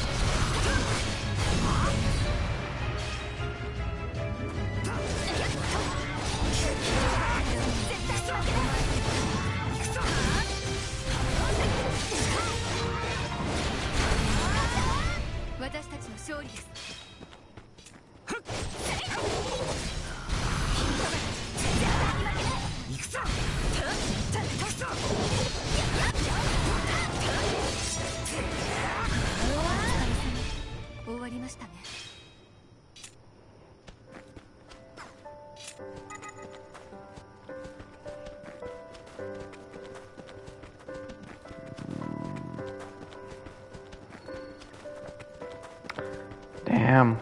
Speaker 1: Damn.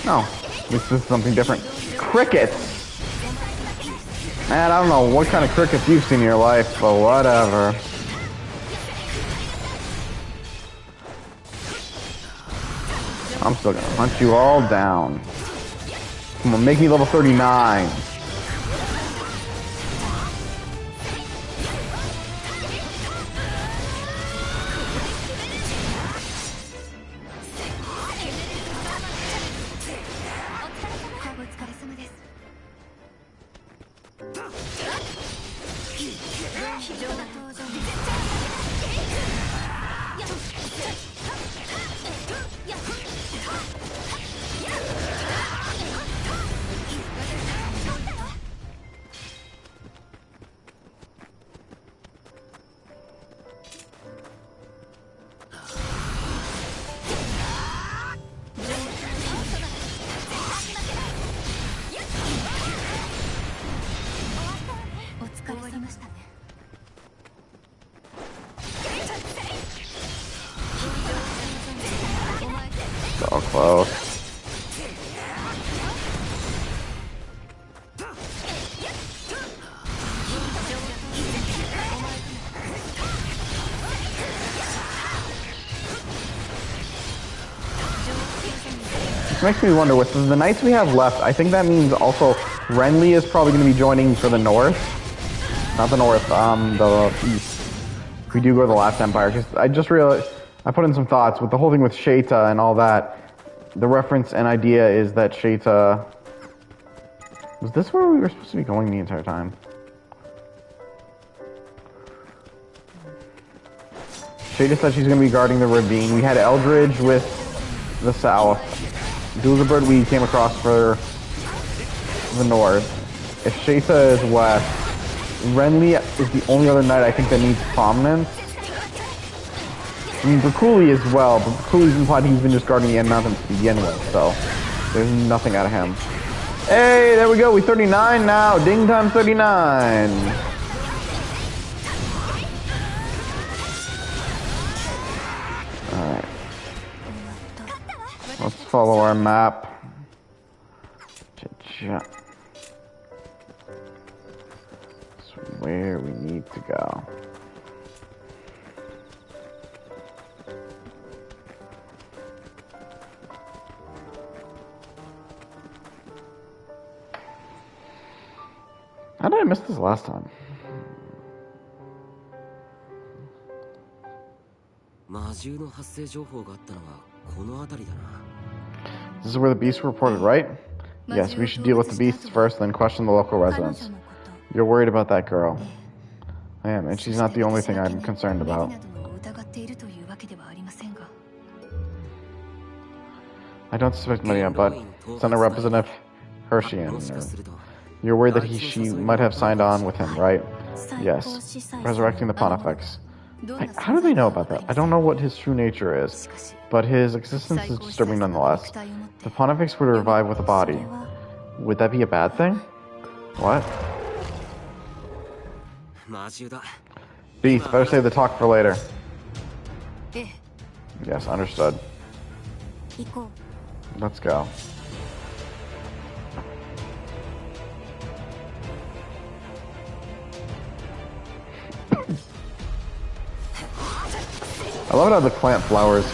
Speaker 1: No, this is something different. Crickets! Man, I don't know what kind of crickets you've seen in your life, but whatever. I'm still gonna hunt you all down. Come on, make me level 39. So close. This makes me wonder, with the knights we have left, I think that means also Renly is probably going to be joining for the north. Not the north, the east. If we do go to the last empire. Because I just realized, I put in some thoughts with the whole thing with Shaita and all that. The reference and idea is that Shaita... Was this where we were supposed to be going the entire time? Shaita said she's going to be guarding the ravine. We had Eldridge with the south. Dulcibird we came across for the north. If Shaita is west, Renly is the only other knight I think that needs prominence. I mean, Brakuli as well, but Brakuli's implied he's been just guarding the end mountains to begin with, so there's nothing out of him. Hey, there we go, we 39 now, ding time 39. Alright. Let's follow our map. That's where we need to go. How did I miss this last time? This is where the beasts were reported, right? Yes, we should deal with the beasts first, then question the local residents. You're worried about that girl. I am, and she's not the only thing I'm concerned about. I don't suspect Maria, but send a representative Hersheian. You're worried that she might have signed on with him, right? Yes. Resurrecting the Pontifex. How do they know about that? I don't know what his true nature is, but his existence is disturbing nonetheless. The Pontifex were to revive with a body. Would that be a bad thing? What? Beast, better save the talk for later. Yes, understood. Let's go. I love it how the plant flowers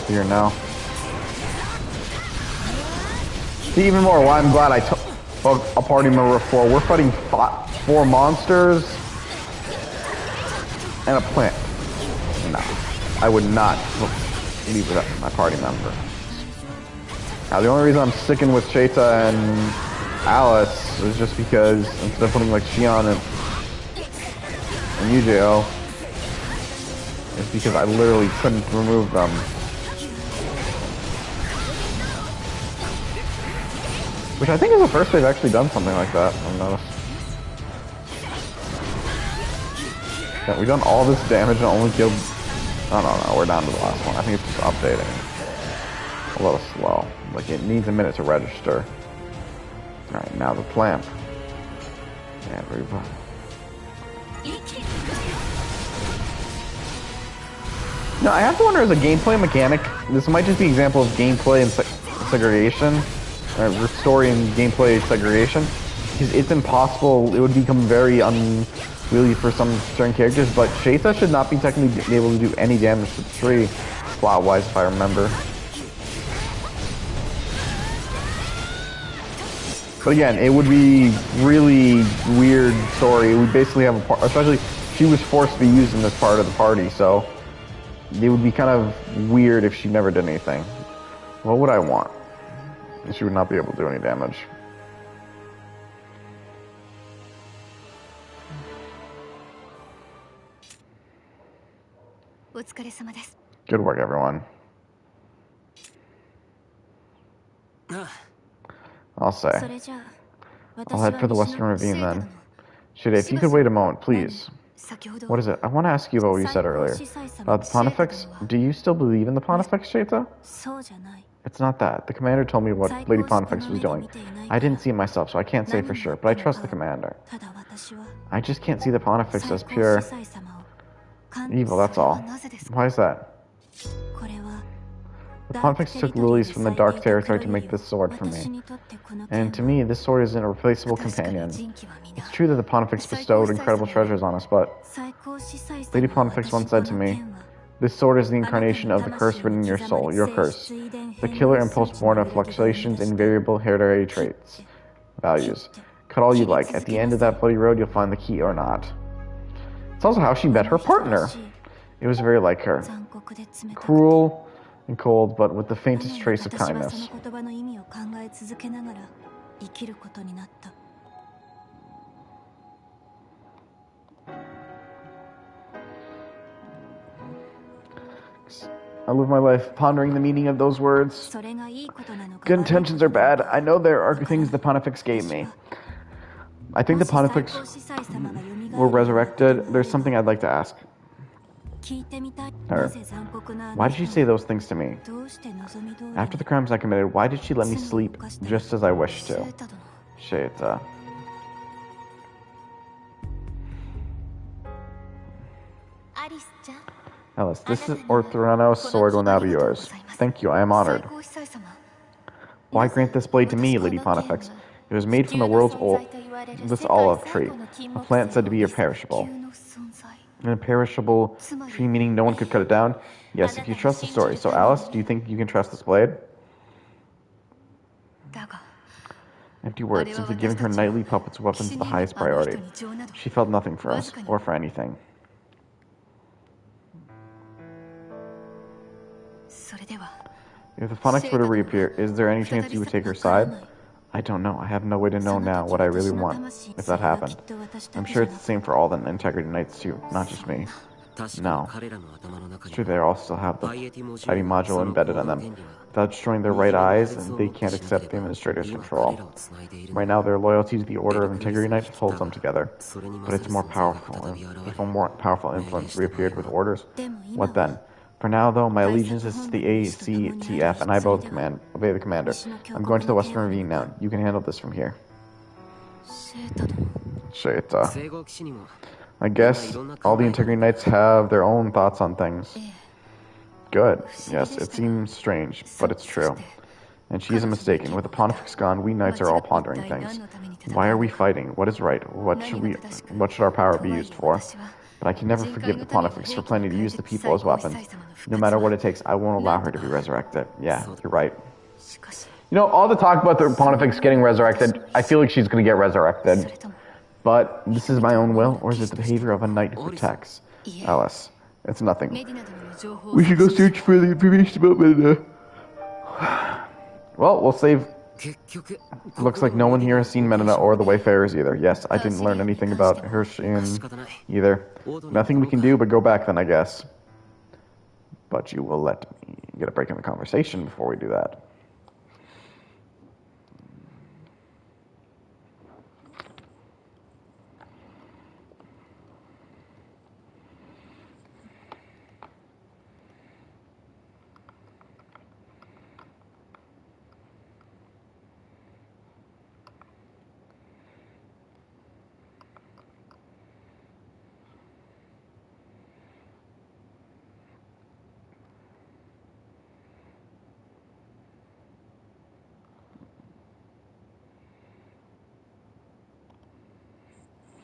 Speaker 1: here now. See, even more why I'm glad I took a party member of 4. We're fighting 4 monsters and a plant. No, I would not leave it up to my party member. Now, the only reason I'm sticking with Shaita and Alice is just because instead of putting like Shion and Yujiro, is because I literally couldn't remove them. Which I think is the first they've actually done something like that, I've noticed. Yeah, we've done all this damage and only killed... Oh, no, we're down to the last one. I think it's just updating. A little slow. Like, it needs a minute to register. Alright, now the plant. Everybody. No, I have to wonder, as a gameplay mechanic, this might just be an example of gameplay and segregation, or story and gameplay segregation, because it's impossible, it would become very unwieldy for some certain characters, but Shaita should not be technically able to do any damage to the tree, plot-wise, if I remember. But again, it would be really weird story. We basically have a part, especially she was forced to be used in this part of the party, so it would be kind of weird if she never did anything. What would I want? She would not be able to do any damage. Good work, everyone. I'll say. I'll head for the Western Ravine then. Shide, if you could wait a moment, please. What is it? I want to ask you about what you said earlier. About the Pontifex? Do you still believe in the Pontifex, Shita? It's not that. The commander told me what Lady Pontifex was doing. I didn't see it myself, so I can't say for sure, but I trust the commander. I just can't see the Pontifex as pure evil, that's all. Why is that? The Pontifex took lilies from the Dark Territory to make this sword for me. And to me, this sword is an irreplaceable companion. It's true that the Pontifex bestowed incredible treasures on us, but Lady Pontifex once said to me, this sword is the incarnation of the curse written in your soul, your curse. The killer impulse born of fluctuations in variable hereditary traits. Values. Cut all you like. At the end of that bloody road, you'll find the key or not. It's also how she met her partner. It was very like her. Cruel and cold, but with the faintest trace of kindness. I live my life pondering the meaning of those words. Good intentions are bad. I know there are things the Pontifex gave me. I think the Pontifex were resurrected. There's something I'd like to ask her. Why did she say those things to me? After the crimes I committed, why did she let me sleep just as I wished to? Shita. Alice, this is Orthrono's sword will now be yours. Thank you, I am honored. Why grant this blade to me, Lady Pontifex? It was made from the world's oldest olive tree, a plant said to be imperishable. An imperishable tree meaning no one could cut it down? Yes, if you trust the story. So Alice, do you think you can trust this blade? Empty words, simply giving her knightly puppets weapons the highest priority. She felt nothing for us, or for anything. If the Pontifex were to reappear, is there any chance you would take her side? I don't know. I have no way to know now what I really want, if that happened. I'm sure it's the same for all the Integrity Knights too, not just me. No. It's true they all still have the fighting module embedded in them. Without destroying their right eyes, and they can't accept the Administrator's control. Right now, their loyalty to the Order of Integrity Knights holds them together. But it's more powerful. If a more powerful influence reappeared with orders, what then? For now, though, my allegiance is to the ACTF, and I obey the commander. I'm going to the Western Ravine now. You can handle this from here. Shita. I guess all the Integrity Knights have their own thoughts on things. Good. Yes, it seems strange, but it's true. And she isn't mistaken. With the Pontifex gone, we Knights are all pondering things. Why are we fighting? What is right? What should our power be used for? But I can never forgive the Pontifex for planning to use the people as weapons. No matter what it takes, I won't allow her to be resurrected. Yeah, you're right.
Speaker 2: You know, all the talk about the Pontifex getting resurrected, I feel like she's going to get resurrected.
Speaker 1: But this is my own will, or is it the behavior of a knight who protects? Alice, it's nothing. We should go search for the information about Medina. Well, we'll save. Looks like no one here has seen Medina or the Wayfarers either. Yes, I didn't learn anything about Hirshin either. Nothing we can do but go back then, I guess. But you will let me get a break in the conversation before we do that.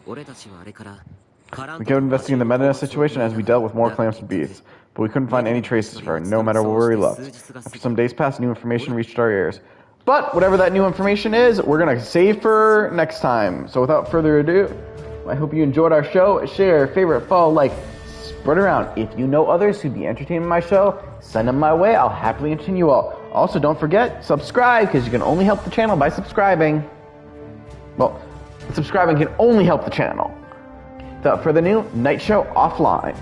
Speaker 1: We kept investigating the Medina situation as we dealt with more claims and beasts, but we couldn't find any traces of her, no matter where we looked. After some days passed, new information reached our ears. But whatever that new information is, we're going to save for next time. So without further ado, I hope you enjoyed our show. Share, favorite, follow, like, spread around. If you know others who'd be entertained in my show, send them my way. I'll happily entertain you all. Also, don't forget, subscribe, because you can only help the channel by subscribing. Well, subscribing can only help the channel. Without further ado, Night Show offline.